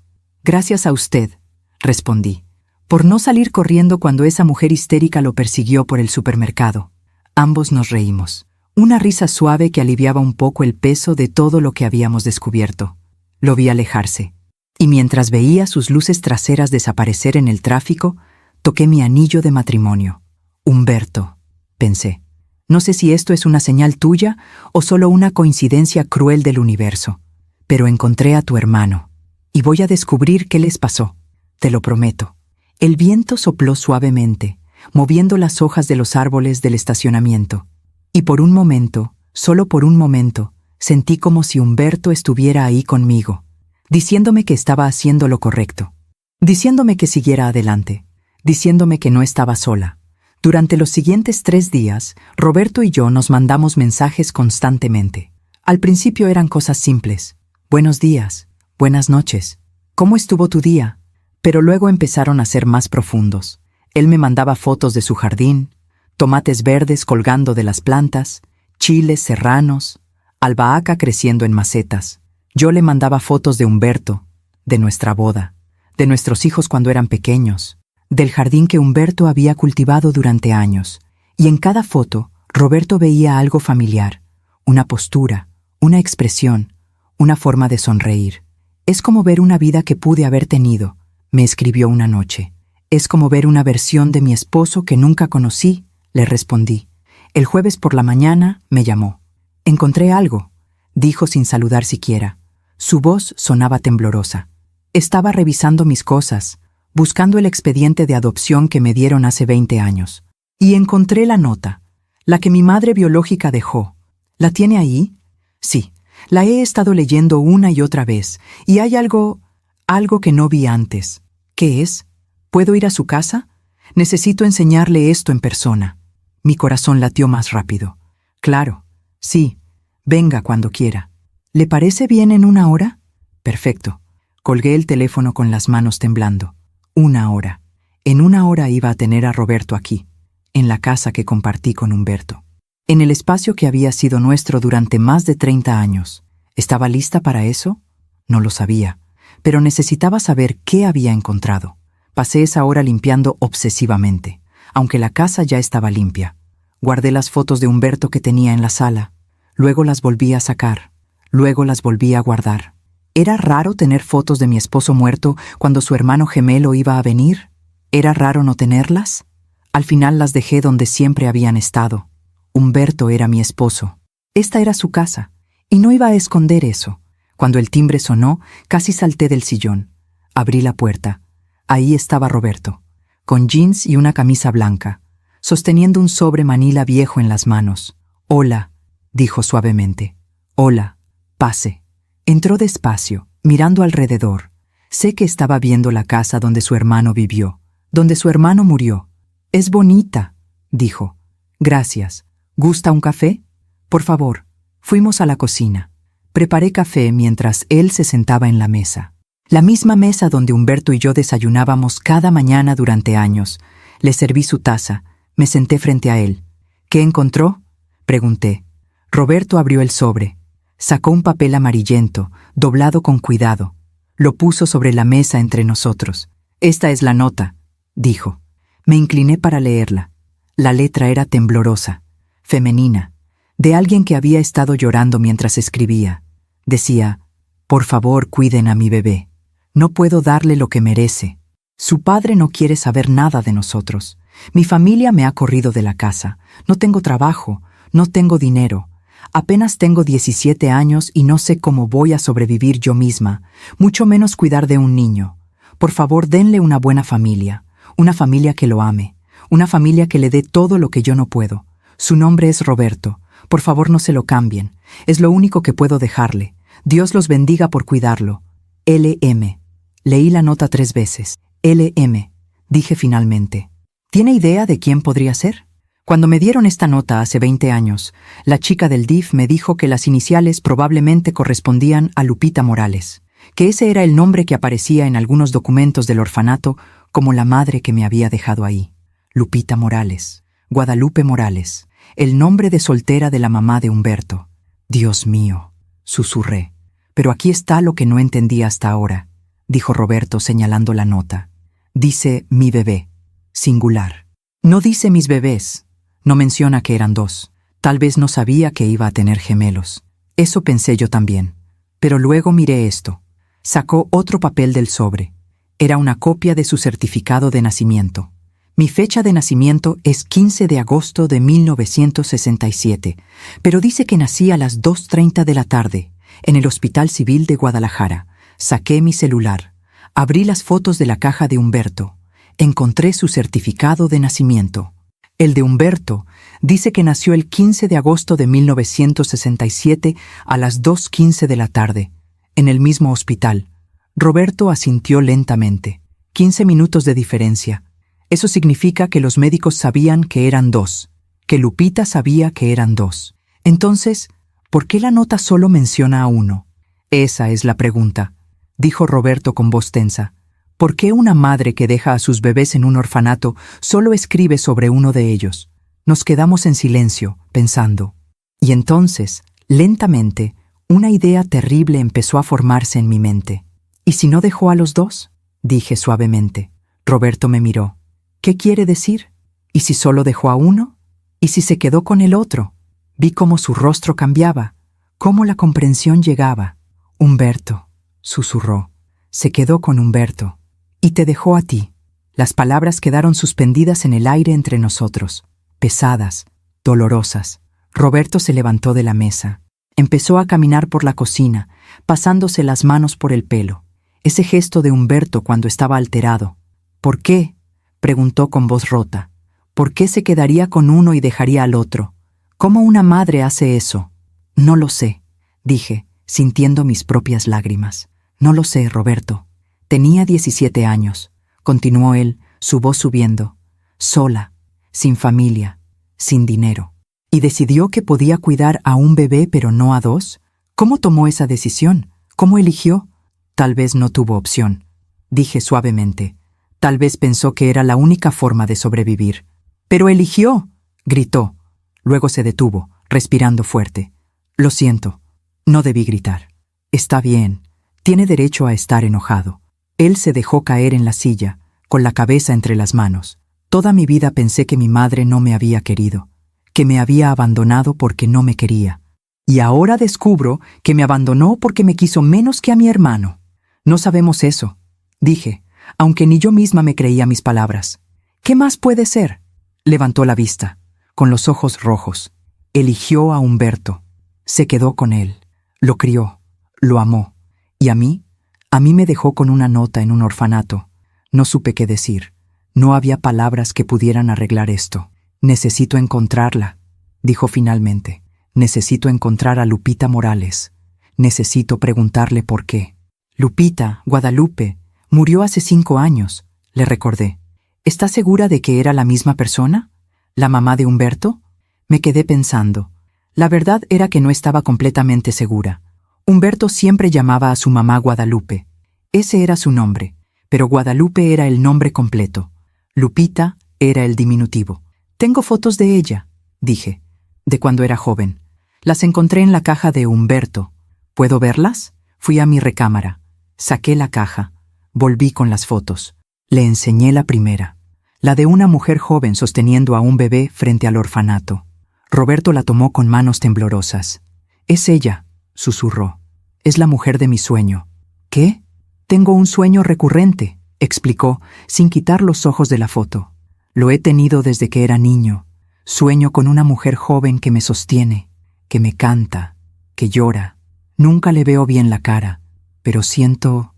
Gracias a usted, respondí, por no salir corriendo cuando esa mujer histérica lo persiguió por el supermercado. Ambos nos reímos, una risa suave que aliviaba un poco el peso de todo lo que habíamos descubierto. Lo vi alejarse, y mientras veía sus luces traseras desaparecer en el tráfico, toqué mi anillo de matrimonio. Humberto, pensé. No sé si esto es una señal tuya o solo una coincidencia cruel del universo, pero encontré a tu hermano, y voy a descubrir qué les pasó. Te lo prometo. El viento sopló suavemente, moviendo las hojas de los árboles del estacionamiento, y por un momento, solo por un momento, sentí como si Humberto estuviera ahí conmigo, diciéndome que estaba haciendo lo correcto, diciéndome que siguiera adelante, diciéndome que no estaba sola. Durante los siguientes 3 días, Roberto y yo nos mandamos mensajes constantemente. Al principio eran cosas simples. Buenos días, buenas noches. ¿Cómo estuvo tu día? Pero luego empezaron a ser más profundos. Él me mandaba fotos de su jardín, tomates verdes colgando de las plantas, chiles serranos, albahaca creciendo en macetas. Yo le mandaba fotos de Humberto, de nuestra boda, de nuestros hijos cuando eran pequeños, del jardín que Humberto había cultivado durante años, y en cada foto Roberto veía algo familiar, una postura, una expresión, una forma de sonreír. Es como ver una vida que pude haber tenido, me escribió una noche. Es como ver una versión de mi esposo que nunca conocí, le respondí. El jueves por la mañana me llamó. Encontré algo, dijo sin saludar siquiera. Su voz sonaba temblorosa. Estaba revisando mis cosas, buscando el expediente de adopción que me dieron hace 20 años. Y encontré la nota, la que mi madre biológica dejó. ¿La tiene ahí? Sí, la he estado leyendo una y otra vez, y hay algo Algo que no vi antes. ¿Qué es? ¿Puedo ir a su casa? Necesito enseñarle esto en persona. Mi corazón latió más rápido. Claro, sí, venga cuando quiera. ¿Le parece bien en 1 hora? Perfecto. Colgué el teléfono con las manos temblando. 1 hora. En 1 hora iba a tener a Roberto aquí, en la casa que compartí con Humberto. En el espacio que había sido nuestro durante más de 30 años. ¿Estaba lista para eso? No lo sabía, pero necesitaba saber qué había encontrado. Pasé esa hora limpiando obsesivamente, aunque la casa ya estaba limpia. Guardé las fotos de Humberto que tenía en la sala. Luego las volví a sacar. Luego las volví a guardar. ¿Era raro tener fotos de mi esposo muerto cuando su hermano gemelo iba a venir? ¿Era raro no tenerlas? Al final las dejé donde siempre habían estado. Humberto era mi esposo. Esta era su casa, y no iba a esconder eso. Cuando el timbre sonó, casi salté del sillón. Abrí la puerta. Ahí estaba Roberto, con jeans y una camisa blanca, sosteniendo un sobre manila viejo en las manos. «Hola», dijo suavemente. «Hola, pase». Entró despacio, mirando alrededor. Sé que estaba viendo la casa donde su hermano vivió, donde su hermano murió. «Es bonita», dijo. «Gracias. ¿Gusta un café? Por favor». Fuimos a la cocina. Preparé café mientras él se sentaba en la mesa. La misma mesa donde Humberto y yo desayunábamos cada mañana durante años. Le serví su taza. Me senté frente a él. «¿Qué encontró?», pregunté. Roberto abrió el sobre. Sacó un papel amarillento, doblado con cuidado. Lo puso sobre la mesa entre nosotros. «Esta es la nota», dijo. Me incliné para leerla. La letra era temblorosa, femenina, de alguien que había estado llorando mientras escribía. Decía: «Por favor, cuiden a mi bebé. No puedo darle lo que merece. Su padre no quiere saber nada de nosotros. Mi familia me ha corrido de la casa. No tengo trabajo, no tengo dinero. Apenas tengo 17 años y no sé cómo voy a sobrevivir yo misma, mucho menos cuidar de un niño. Por favor, denle una buena familia, una familia que lo ame, una familia que le dé todo lo que yo no puedo. Su nombre es Roberto. Por favor, no se lo cambien. Es lo único que puedo dejarle. Dios los bendiga por cuidarlo. L.M. Leí la nota 3 veces. L.M. Dije finalmente. ¿Tiene idea de quién podría ser? Cuando me dieron esta nota hace 20 años, la chica del DIF me dijo que las iniciales probablemente correspondían a Lupita Morales, que ese era el nombre que aparecía en algunos documentos del orfanato como la madre que me había dejado ahí. Lupita Morales, Guadalupe Morales, el nombre de soltera de la mamá de Humberto. Dios mío, susurré. Pero aquí está lo que no entendí hasta ahora, dijo Roberto señalando la nota. Dice mi bebé, singular. No dice mis bebés. No menciona que eran 2. Tal vez no sabía que iba a tener gemelos. Eso pensé yo también. Pero luego miré esto. Sacó otro papel del sobre. Era una copia de su certificado de nacimiento. Mi fecha de nacimiento es 15 de agosto de 1967, pero dice que nací a las 2:30 de la tarde, en el Hospital Civil de Guadalajara. Saqué mi celular. Abrí las fotos de la caja de Humberto. Encontré su certificado de nacimiento. El de Humberto dice que nació el 15 de agosto de 1967 a las 2:15 de la tarde, en el mismo hospital. Roberto asintió lentamente. 15 minutos de diferencia. Eso significa que los médicos sabían que eran 2, que Lupita sabía que eran 2. Entonces, ¿por qué la nota solo menciona a 1? Esa es la pregunta, dijo Roberto con voz tensa. ¿Por qué una madre que deja a sus bebés en un orfanato solo escribe sobre uno de ellos? Nos quedamos en silencio, pensando. Y entonces, lentamente, una idea terrible empezó a formarse en mi mente. ¿Y si no dejó a los 2? Dije suavemente. Roberto me miró. ¿Qué quiere decir? ¿Y si solo dejó a 1? ¿Y si se quedó con el otro? Vi cómo su rostro cambiaba, cómo la comprensión llegaba. Humberto, susurró. Se quedó con Humberto. Y te dejó a ti. Las palabras quedaron suspendidas en el aire entre nosotros, pesadas, dolorosas. Roberto se levantó de la mesa. Empezó a caminar por la cocina, pasándose las manos por el pelo. Ese gesto de Humberto cuando estaba alterado. ¿Por qué?, preguntó con voz rota. ¿Por qué se quedaría con uno y dejaría al otro? ¿Cómo una madre hace eso? No lo sé, dije, sintiendo mis propias lágrimas. No lo sé, Roberto. Tenía 17 años, continuó él, su voz subiendo, sola, sin familia, sin dinero. ¿Y decidió que podía cuidar a un bebé pero no a dos? ¿Cómo tomó esa decisión? ¿Cómo eligió? Tal vez no tuvo opción, dije suavemente. Tal vez pensó que era la única forma de sobrevivir. ¡Pero eligió!, gritó. Luego se detuvo, respirando fuerte. Lo siento, no debí gritar. Está bien, tiene derecho a estar enojado. Él se dejó caer en la silla, con la cabeza entre las manos. Toda mi vida pensé que mi madre no me había querido, que me había abandonado porque no me quería. Y ahora descubro que me abandonó porque me quiso menos que a mi hermano. No sabemos eso, dije, aunque ni yo misma me creía mis palabras. ¿Qué más puede ser? Levantó la vista, con los ojos rojos. Eligió a Humberto. Se quedó con él. Lo crió. Lo amó. ¿Y a mí? A mí me dejó con una nota en un orfanato. No supe qué decir. No había palabras que pudieran arreglar esto. Necesito encontrarla, dijo finalmente. Necesito encontrar a Lupita Morales. Necesito preguntarle por qué. Lupita, Guadalupe, murió hace 5 años, le recordé. ¿Estás segura de que era la misma persona? ¿La mamá de Humberto? Me quedé pensando. La verdad era que no estaba completamente segura. Humberto siempre llamaba a su mamá Guadalupe. Ese era su nombre, pero Guadalupe era el nombre completo. Lupita era el diminutivo. Tengo fotos de ella, dije, de cuando era joven. Las encontré en la caja de Humberto. ¿Puedo verlas? Fui a mi recámara. Saqué la caja. Volví con las fotos. Le enseñé la primera. La de una mujer joven sosteniendo a un bebé frente al orfanato. Roberto la tomó con manos temblorosas. «Es ella», susurró. «Es la mujer de mi sueño». «¿Qué?» «Tengo un sueño recurrente», explicó, sin quitar los ojos de la foto. «Lo he tenido desde que era niño. Sueño con una mujer joven que me sostiene, que me canta, que llora. Nunca le veo bien la cara, pero siento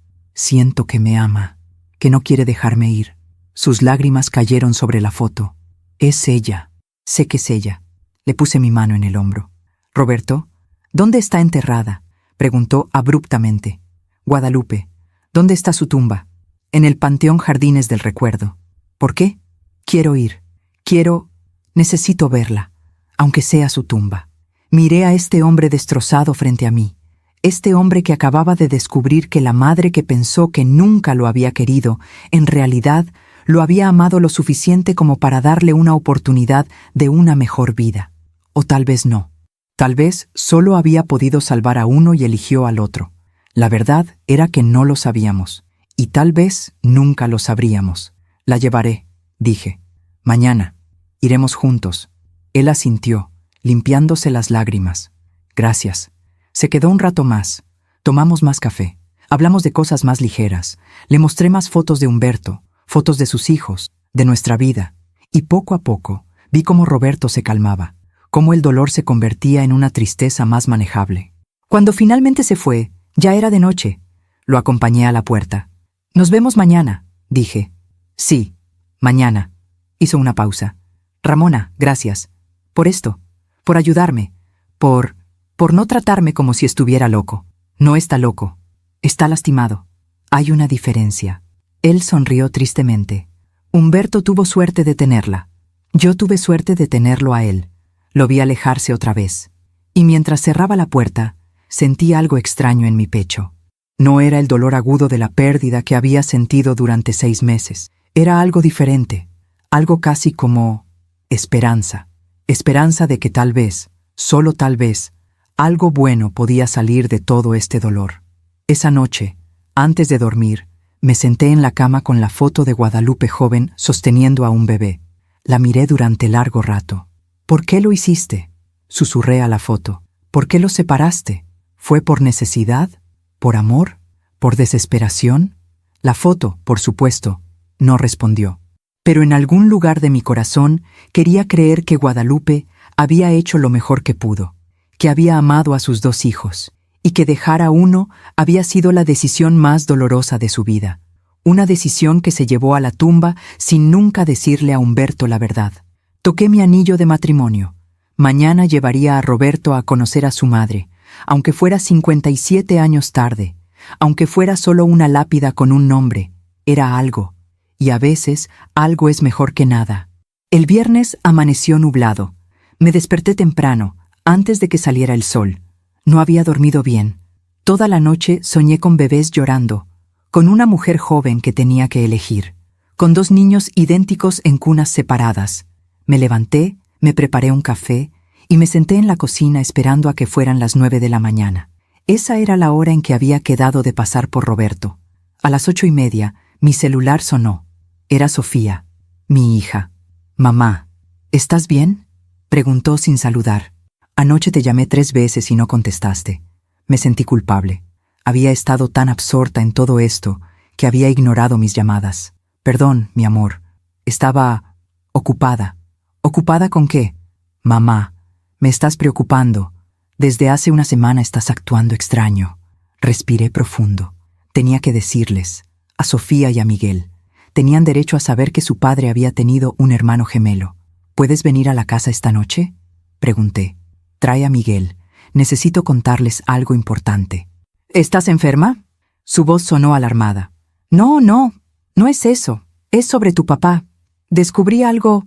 que me ama, que no quiere dejarme ir». Sus lágrimas cayeron sobre la foto. «Es ella. Sé que es ella». Le puse mi mano en el hombro. «Roberto, ¿dónde está enterrada?», preguntó abruptamente. «Guadalupe, ¿dónde está su tumba?» «En el Panteón Jardines del Recuerdo». «¿Por qué?» «Quiero ir. Necesito verla, aunque sea su tumba». Miré a este hombre destrozado frente a mí. Este hombre que acababa de descubrir que la madre que pensó que nunca lo había querido, en realidad lo había amado lo suficiente como para darle una oportunidad de una mejor vida. O tal vez no. Tal vez solo había podido salvar a uno y eligió al otro. La verdad era que no lo sabíamos. Y tal vez nunca lo sabríamos. «La llevaré», dije. «Mañana. Iremos juntos». Él asintió, limpiándose las lágrimas. «Gracias». Se quedó un rato más. Tomamos más café. Hablamos de cosas más ligeras. Le mostré más fotos de Humberto, fotos de sus hijos, de nuestra vida. Y poco a poco vi cómo Roberto se calmaba, cómo el dolor se convertía en una tristeza más manejable. Cuando finalmente se fue, ya era de noche. Lo acompañé a la puerta. «Nos vemos mañana», dije. «Sí, mañana». Hizo una pausa. «Ramona, gracias. Por esto. Por ayudarme. Por no tratarme como si estuviera loco». «No está loco. Está lastimado. Hay una diferencia». Él sonrió tristemente. «Humberto tuvo suerte de tenerla. Yo tuve suerte de tenerlo a él». Lo vi alejarse otra vez. Y mientras cerraba la puerta, sentí algo extraño en mi pecho. No era el dolor agudo de la pérdida que había sentido durante 6 meses. Era algo diferente. Algo casi como esperanza. Esperanza de que tal vez, solo tal vez, algo bueno podía salir de todo este dolor. Esa noche, antes de dormir, me senté en la cama con la foto de Guadalupe joven sosteniendo a un bebé. La miré durante largo rato. «¿Por qué lo hiciste?», susurré a la foto. «¿Por qué los separaste? ¿Fue por necesidad? ¿Por amor? ¿Por desesperación?». La foto, por supuesto, no respondió. Pero en algún lugar de mi corazón quería creer que Guadalupe había hecho lo mejor que pudo, que había amado a sus 2 hijos, y que dejar a uno había sido la decisión más dolorosa de su vida. Una decisión que se llevó a la tumba sin nunca decirle a Humberto la verdad. Toqué mi anillo de matrimonio. Mañana llevaría a Roberto a conocer a su madre, aunque fuera 57 años tarde. Aunque fuera solo una lápida con un nombre, era algo, y a veces algo es mejor que nada. El viernes amaneció nublado. Me desperté temprano, antes de que saliera el sol. No había dormido bien. Toda la noche soñé con bebés llorando, con una mujer joven que tenía que elegir, con 2 niños idénticos en cunas separadas. Me levanté, me preparé un café y me senté en la cocina esperando a que fueran las 9 de la mañana. Esa era la hora en que había quedado de pasar por Roberto. A las 8:30, mi celular sonó. Era Sofía, mi hija. «Mamá, ¿estás bien?», preguntó sin saludar. «Anoche te llamé 3 veces y no contestaste». Me sentí culpable. Había estado tan absorta en todo esto que había ignorado mis llamadas. «Perdón, mi amor. Estaba ocupada». «¿Ocupada con qué?». «Mamá, me estás preocupando. Desde hace una semana estás actuando extraño». Respiré profundo. Tenía que decirles, a Sofía y a Miguel. Tenían derecho a saber que su padre había tenido un hermano gemelo. «¿Puedes venir a la casa esta noche?», pregunté. «Trae a Miguel. Necesito contarles algo importante». «¿Estás enferma?». Su voz sonó alarmada. «No, no es eso. Es sobre tu papá. Descubrí algo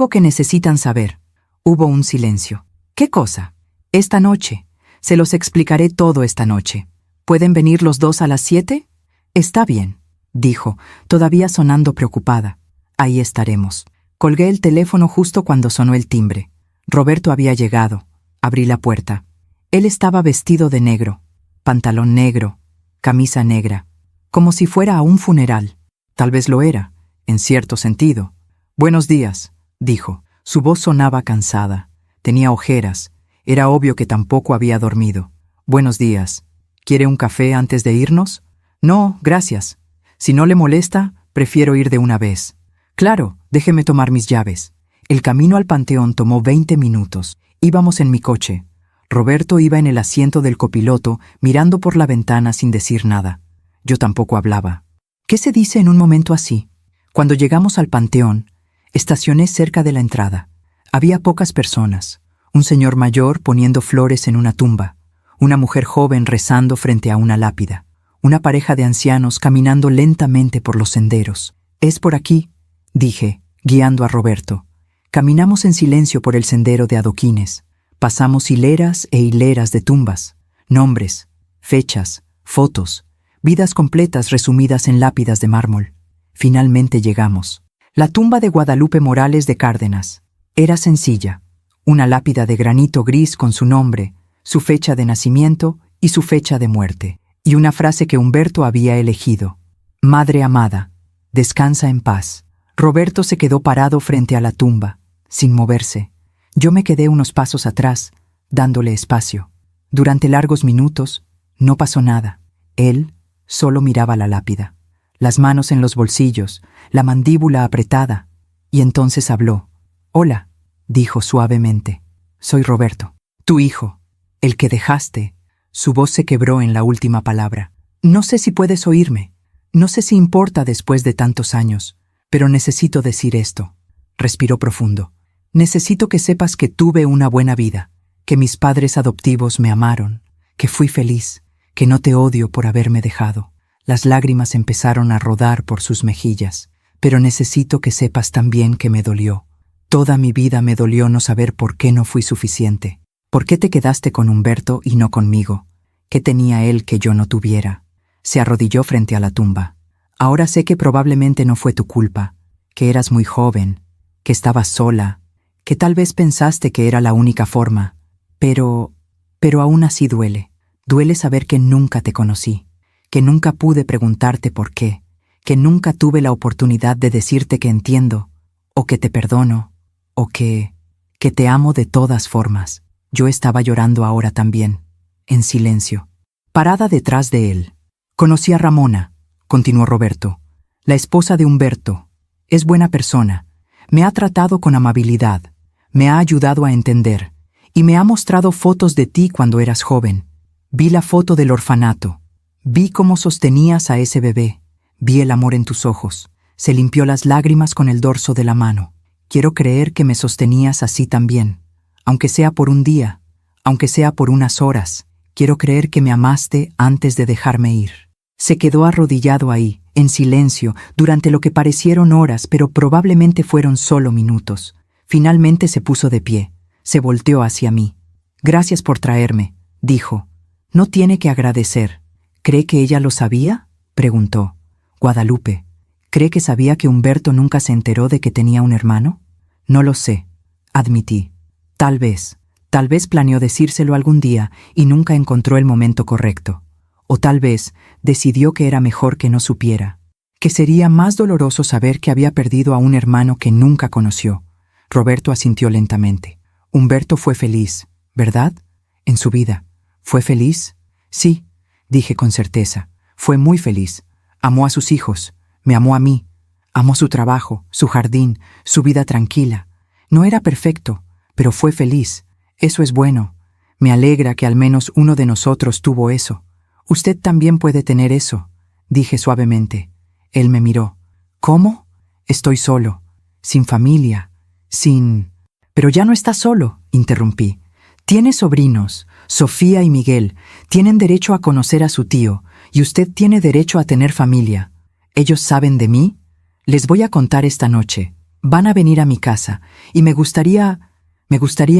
que necesitan saber». Hubo un silencio. «¿Qué cosa?». «Esta noche. Se los explicaré todo esta noche. ¿Pueden venir los 2 a las 7? «Está bien», dijo, todavía sonando preocupada. «Ahí estaremos». Colgué el teléfono justo cuando sonó el timbre. Roberto había llegado. Abrí la puerta. Él estaba vestido de negro, pantalón negro, camisa negra, como si fuera a un funeral. Tal vez lo era, en cierto sentido. «Buenos días», dijo. Su voz sonaba cansada. Tenía ojeras. Era obvio que tampoco había dormido. «Buenos días. ¿Quiere un café antes de irnos?». «No, gracias. Si no le molesta, prefiero ir de una vez». «Claro, déjeme tomar mis llaves». El camino al panteón tomó 20 minutos. Íbamos en mi coche. Roberto iba en el asiento del copiloto, mirando por la ventana sin decir nada. Yo tampoco hablaba. ¿Qué se dice en un momento así? Cuando llegamos al panteón, estacioné cerca de la entrada. Había pocas personas. Un señor mayor poniendo flores en una tumba. Una mujer joven rezando frente a una lápida. Una pareja de ancianos caminando lentamente por los senderos. «Es por aquí», dije, guiando a Roberto. Caminamos en silencio por el sendero de adoquines. Pasamos hileras e hileras de tumbas, nombres, fechas, fotos, vidas completas resumidas en lápidas de mármol. Finalmente llegamos. La tumba de Guadalupe Morales de Cárdenas. Era sencilla. Una lápida de granito gris con su nombre, su fecha de nacimiento y su fecha de muerte. Y una frase que Humberto había elegido. «Madre amada, descansa en paz». Roberto se quedó parado frente a la tumba, sin moverse. Yo me quedé unos pasos atrás, dándole espacio. Durante largos minutos, no pasó nada. Él solo miraba la lápida, las manos en los bolsillos, la mandíbula apretada, y entonces habló. «Hola», dijo suavemente. «Soy Roberto, tu hijo, el que dejaste». Su voz se quebró en la última palabra. «No sé si puedes oírme, no sé si importa después de tantos años, pero necesito decir esto». Respiró profundo. «Necesito que sepas que tuve una buena vida, que mis padres adoptivos me amaron, que fui feliz, que no te odio por haberme dejado». Las lágrimas empezaron a rodar por sus mejillas. «Pero necesito que sepas también que me dolió. Toda mi vida me dolió no saber por qué no fui suficiente. ¿Por qué te quedaste con Humberto y no conmigo? ¿Qué tenía él que yo no tuviera?». Se arrodilló frente a la tumba. «Ahora sé que probablemente no fue tu culpa, que eras muy joven, que estabas sola, que tal vez pensaste que era la única forma. Pero aún así duele. Duele saber que nunca te conocí, que nunca pude preguntarte por qué, que nunca tuve la oportunidad de decirte que entiendo, o que te perdono, o que te amo de todas formas». Yo estaba llorando ahora también, en silencio, parada detrás de él. «Conocí a Ramona», continuó Roberto, «la esposa de Humberto. Es buena persona. Me ha tratado con amabilidad, me ha ayudado a entender, y me ha mostrado fotos de ti cuando eras joven. Vi la foto del orfanato. Vi cómo sostenías a ese bebé. Vi el amor en tus ojos. Se limpió las lágrimas con el dorso de la mano. Quiero creer que me sostenías así también, aunque sea por un día, aunque sea por unas horas. Quiero creer que me amaste antes de dejarme ir. Se quedó arrodillado ahí, en silencio, durante lo que parecieron horas, pero probablemente fueron solo minutos. Finalmente se puso de pie. Se volteó hacia mí. «Gracias por traerme», dijo. «No tiene que agradecer». «¿Cree que ella lo sabía?», preguntó. «Guadalupe, ¿cree que sabía que Humberto nunca se enteró de que tenía un hermano?» «No lo sé», admití. Tal vez planeó decírselo algún día y nunca encontró el momento correcto. O tal vez decidió que era mejor que no supiera, que sería más doloroso saber que había perdido a un hermano que nunca conoció. Roberto asintió lentamente. «Humberto fue feliz, ¿verdad? En su vida. ¿Fue feliz?» «Sí», dije con certeza. «Fue muy feliz. Amó a sus hijos, me amó a mí. Amó su trabajo, su jardín, su vida tranquila. No era perfecto, pero fue feliz. Eso es bueno. Me alegra que al menos uno de nosotros tuvo eso. Usted también puede tener eso», dije suavemente. Él me miró. «¿Cómo? Estoy solo, sin familia, sin...» «Pero ya no está solo», interrumpí. «Tiene sobrinos, Sofía y Miguel. Tienen derecho a conocer a su tío, y usted tiene derecho a tener familia. ¿Ellos saben de mí? Les voy a contar esta noche. Van a venir a mi casa, y me gustaría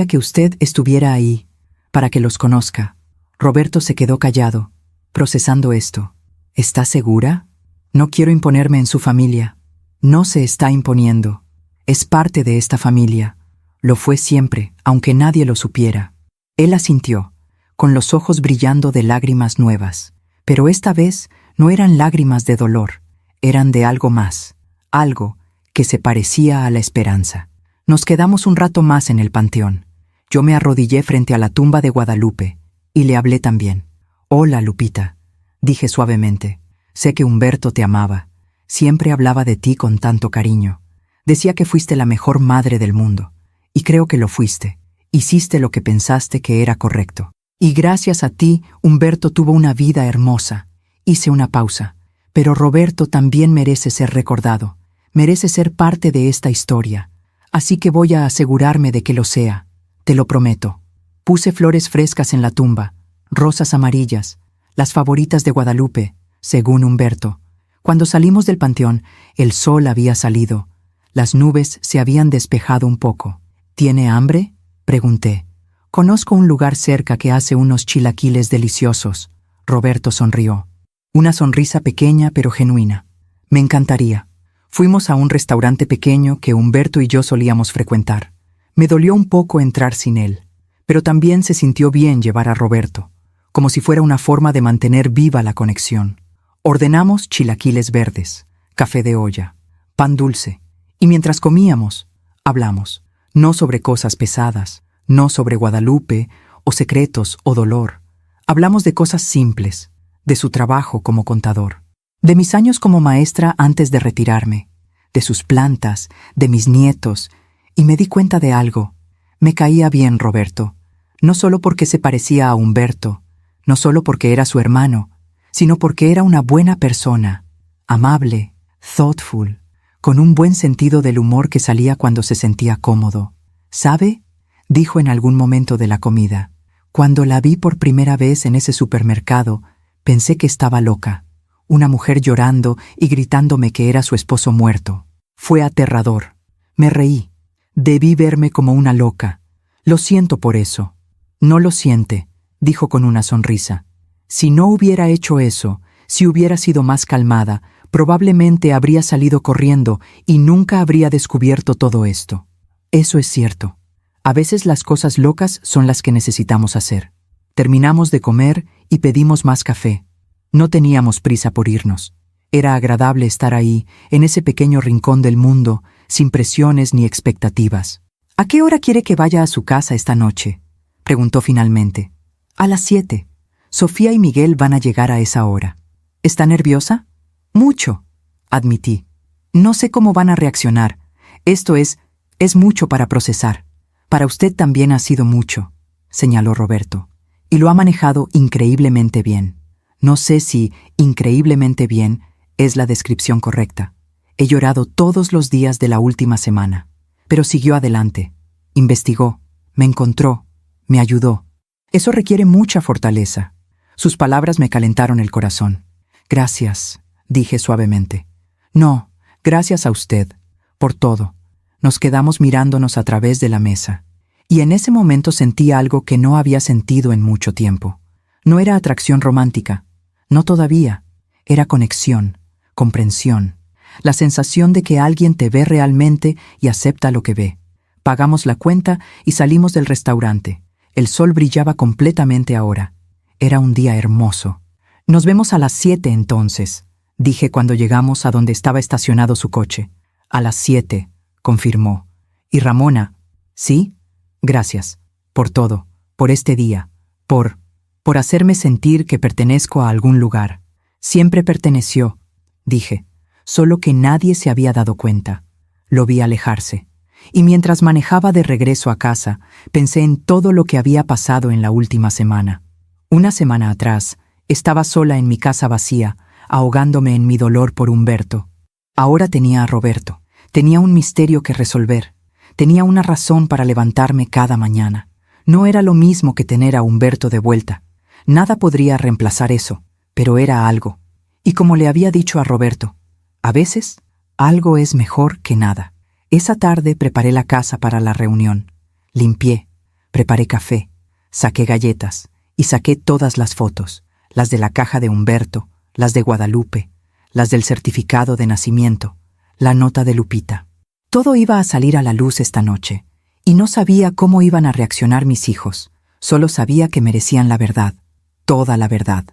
que usted estuviera ahí, para que los conozca». Roberto se quedó callado, procesando esto. «¿Está segura? No quiero imponerme en su familia». «No se está imponiendo. Es parte de esta familia. Lo fue siempre, aunque nadie lo supiera». Él asintió, con los ojos brillando de lágrimas nuevas. Pero esta vez no eran lágrimas de dolor, eran de algo más, algo que se parecía a la esperanza. Nos quedamos un rato más en el panteón. Yo me arrodillé frente a la tumba de Guadalupe y le hablé también. «Hola, Lupita», dije suavemente. «Sé que Humberto te amaba. Siempre hablaba de ti con tanto cariño. Decía que fuiste la mejor madre del mundo. Y creo que lo fuiste. Hiciste lo que pensaste que era correcto. Y gracias a ti, Humberto tuvo una vida hermosa». Hice una pausa. «Pero Roberto también merece ser recordado. Merece ser parte de esta historia. Así que voy a asegurarme de que lo sea. Te lo prometo». Puse flores frescas en la tumba, rosas amarillas, las favoritas de Guadalupe, según Humberto. Cuando salimos del panteón, el sol había salido. Las nubes se habían despejado un poco. «¿Tiene hambre?», pregunté. «Conozco un lugar cerca que hace unos chilaquiles deliciosos». Roberto sonrió. Una sonrisa pequeña pero genuina. «Me encantaría». Fuimos a un restaurante pequeño que Humberto y yo solíamos frecuentar. Me dolió un poco entrar sin él, pero también se sintió bien llevar a Roberto, como si fuera una forma de mantener viva la conexión. Ordenamos chilaquiles verdes, café de olla, pan dulce, y mientras comíamos, hablamos, no sobre cosas pesadas, no sobre Guadalupe, o secretos, o dolor. Hablamos de cosas simples, de su trabajo como contador, de mis años como maestra antes de retirarme, de sus plantas, de mis nietos, y me di cuenta de algo. Me caía bien Roberto, no solo porque se parecía a Humberto, no solo porque era su hermano, sino porque era una buena persona, amable, thoughtful, con un buen sentido del humor que salía cuando se sentía cómodo. «¿Sabe?», dijo en algún momento de la comida. «Cuando la vi por primera vez en ese supermercado, pensé que estaba loca. Una mujer llorando y gritándome que era su esposo muerto. Fue aterrador. Me reí. Debí verme como una loca. Lo siento por eso». «No lo siente», dijo con una sonrisa. «Si no hubiera hecho eso, si hubiera sido más calmada, probablemente habría salido corriendo y nunca habría descubierto todo esto». «Eso es cierto. A veces las cosas locas son las que necesitamos hacer». Terminamos de comer y pedimos más café. No teníamos prisa por irnos. Era agradable estar ahí, en ese pequeño rincón del mundo, sin presiones ni expectativas. «¿A qué hora quiere que vaya a su casa esta noche?», preguntó finalmente. «A las 7. Sofía y Miguel van a llegar a esa hora». «¿Está nerviosa?». «Mucho», admití. «No sé cómo van a reaccionar. Esto es mucho para procesar». «Para usted también ha sido mucho», señaló Roberto. «Y lo ha manejado increíblemente bien». No sé si increíblemente bien es la descripción correcta. He llorado todos los días de la última semana. Pero siguió adelante. Investigó, me encontró, me ayudó. Eso requiere mucha fortaleza. Sus palabras me calentaron el corazón. Gracias, dije suavemente. No, gracias a usted, por todo. Nos quedamos mirándonos a través de la mesa. Y en ese momento sentí algo que no había sentido en mucho tiempo. No era atracción romántica, no todavía. Era conexión, comprensión, la sensación de que alguien te ve realmente y acepta lo que ve. Pagamos la cuenta y salimos del restaurante. El sol brillaba completamente ahora. Era un día hermoso. Nos vemos a las 7 entonces, dije cuando llegamos a donde estaba estacionado su coche. A las 7, confirmó. Y Ramona, ¿sí? Gracias. Por todo. Por este día. Por hacerme sentir que pertenezco a algún lugar. Siempre perteneció, dije. Solo que nadie se había dado cuenta. Lo vi alejarse. Y mientras manejaba de regreso a casa, pensé en todo lo que había pasado en la última semana. Una semana atrás, estaba sola en mi casa vacía, ahogándome en mi dolor por Humberto. Ahora tenía a Roberto. Tenía un misterio que resolver. Tenía una razón para levantarme cada mañana. No era lo mismo que tener a Humberto de vuelta. Nada podría reemplazar eso, pero era algo. Y como le había dicho a Roberto, a veces, algo es mejor que nada. Esa tarde preparé la casa para la reunión. Limpié, preparé café, saqué galletas y saqué todas las fotos, las de la caja de Humberto, las de Guadalupe, las del certificado de nacimiento, la nota de Lupita. Todo iba a salir a la luz esta noche, y no sabía cómo iban a reaccionar mis hijos. Solo sabía que merecían la verdad, toda la verdad,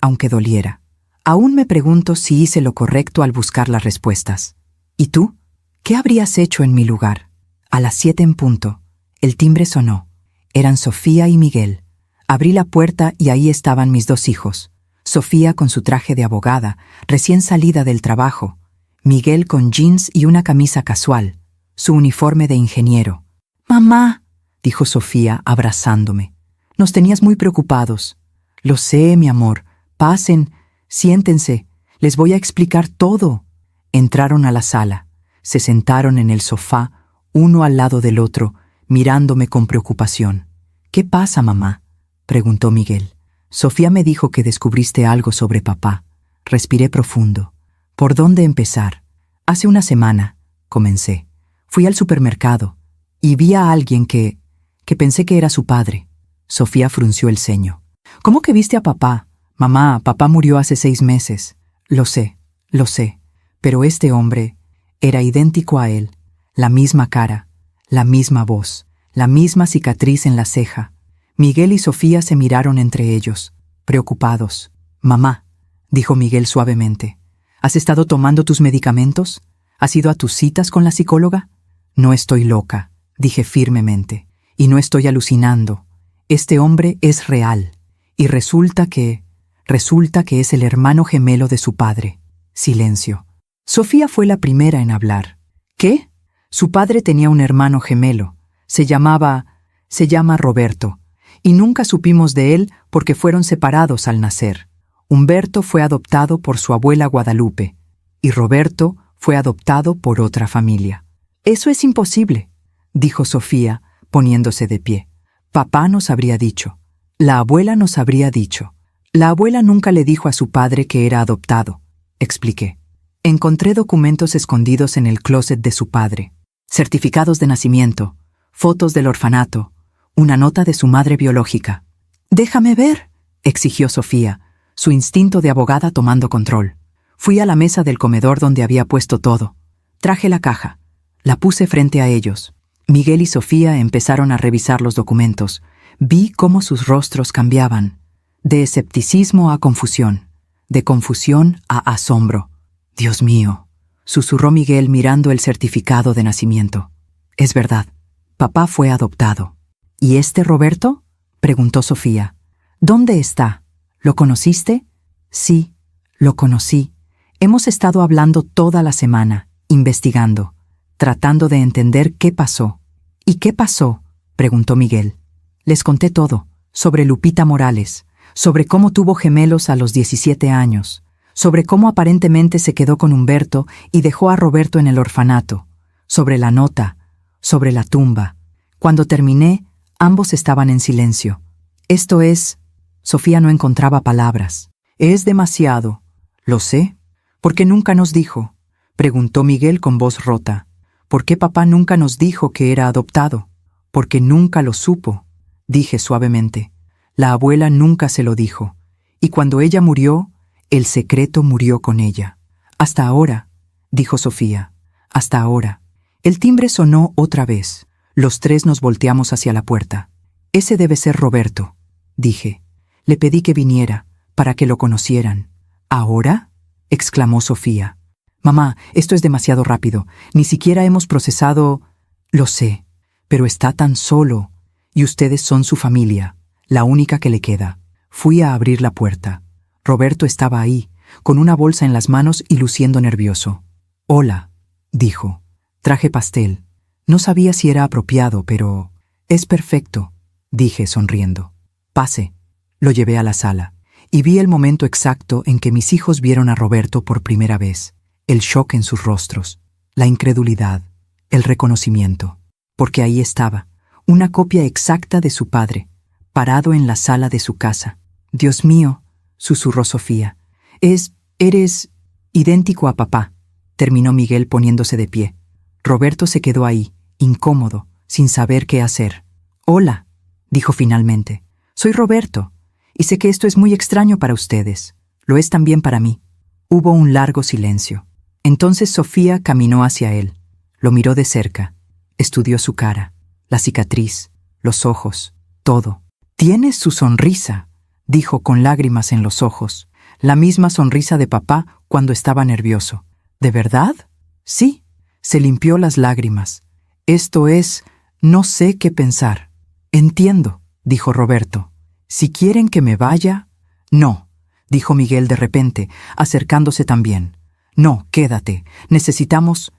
aunque doliera. Aún me pregunto si hice lo correcto al buscar las respuestas. ¿Y tú? ¿Qué habrías hecho en mi lugar? A las 7 en punto, el timbre sonó. Eran Sofía y Miguel. Abrí la puerta y ahí estaban mis dos hijos. Sofía con su traje de abogada, recién salida del trabajo. Miguel con jeans y una camisa casual, su uniforme de ingeniero. «Mamá», dijo Sofía abrazándome. «Nos tenías muy preocupados». «Lo sé, mi amor. Pasen, siéntense. Les voy a explicar todo». Entraron a la sala. Se sentaron en el sofá, uno al lado del otro, mirándome con preocupación. «¿Qué pasa, mamá?», preguntó Miguel. «Sofía me dijo que descubriste algo sobre papá». Respiré profundo. ¿Por dónde empezar? Hace una semana, comencé. Fui al supermercado y vi a alguien que pensé que era su padre. Sofía frunció el ceño. ¿Cómo que viste a papá? Mamá, papá murió hace 6 meses. Lo sé, pero este hombre era idéntico a él. La misma cara, la misma voz, la misma cicatriz en la ceja. Miguel y Sofía se miraron entre ellos, preocupados. «Mamá», dijo Miguel suavemente, ¿has estado tomando tus medicamentos? ¿Has ido a tus citas con la psicóloga? No estoy loca, dije firmemente, y no estoy alucinando. Este hombre es real, y resulta que es el hermano gemelo de su padre. Silencio. Sofía fue la primera en hablar. ¿Qué? Su padre tenía un hermano gemelo. Se llama Roberto, y nunca supimos de él porque fueron separados al nacer. Humberto fue adoptado por su abuela Guadalupe, y Roberto fue adoptado por otra familia. «Eso es imposible», dijo Sofía, poniéndose de pie. «Papá nos habría dicho. La abuela nos habría dicho. La abuela nunca le dijo a su padre que era adoptado», expliqué. Encontré documentos escondidos en el closet de su padre. Certificados de nacimiento, fotos del orfanato, una nota de su madre biológica. «Déjame ver», exigió Sofía, su instinto de abogada tomando control. Fui a la mesa del comedor donde había puesto todo. Traje la caja. La puse frente a ellos. Miguel y Sofía empezaron a revisar los documentos. Vi cómo sus rostros cambiaban. De escepticismo a confusión. De confusión a asombro. «Dios mío», susurró Miguel mirando el certificado de nacimiento. «Es verdad. Papá fue adoptado». «¿Y este Roberto?», preguntó Sofía. «¿Dónde está? ¿Lo conociste?» «Sí, lo conocí. Hemos estado hablando toda la semana, investigando, tratando de entender qué pasó». «¿Y qué pasó?», preguntó Miguel. Les conté todo, sobre Lupita Morales, sobre cómo tuvo gemelos a los 17 años, sobre cómo aparentemente se quedó con Humberto y dejó a Roberto en el orfanato, sobre la nota, sobre la tumba. Cuando terminé, ambos estaban en silencio. Esto es... Sofía no encontraba palabras. Es demasiado. Lo sé. ¿Por qué nunca nos dijo? Preguntó Miguel con voz rota. ¿Por qué papá nunca nos dijo que era adoptado? Porque nunca lo supo, dije suavemente. La abuela nunca se lo dijo. Y cuando ella murió, el secreto murió con ella. Hasta ahora, dijo Sofía. Hasta ahora. El timbre sonó otra vez. Los tres nos volteamos hacia la puerta. Ese debe ser Roberto, dije. Le pedí que viniera, para que lo conocieran. ¿Ahora? Exclamó Sofía. Mamá, esto es demasiado rápido. Ni siquiera hemos procesado... Lo sé, pero está tan solo. Y ustedes son su familia, la única que le queda. Fui a abrir la puerta. Roberto estaba ahí, con una bolsa en las manos y luciendo nervioso. Hola, dijo. Traje pastel. No sabía si era apropiado, pero... Es perfecto, dije sonriendo. Pase. Lo llevé a la sala, y vi el momento exacto en que mis hijos vieron a Roberto por primera vez. El shock en sus rostros, la incredulidad, el reconocimiento. Porque ahí estaba, una copia exacta de su padre, parado en la sala de su casa. Dios mío, susurró Sofía. Eres idéntico a papá, terminó Miguel poniéndose de pie. Roberto se quedó ahí, incómodo, sin saber qué hacer. Hola, dijo finalmente. Soy Roberto, y sé que esto es muy extraño para ustedes. Lo es también para mí. Hubo un largo silencio. Entonces Sofía caminó hacia él. Lo miró de cerca. Estudió su cara, la cicatriz, los ojos, todo. «Tienes su sonrisa», dijo con lágrimas en los ojos. La misma sonrisa de papá cuando estaba nervioso. ¿De verdad? Sí. Se limpió las lágrimas. Esto es... no sé qué pensar. Entiendo, dijo Roberto. Si quieren que me vaya... No, dijo Miguel de repente, acercándose también. No, quédate. Necesitamos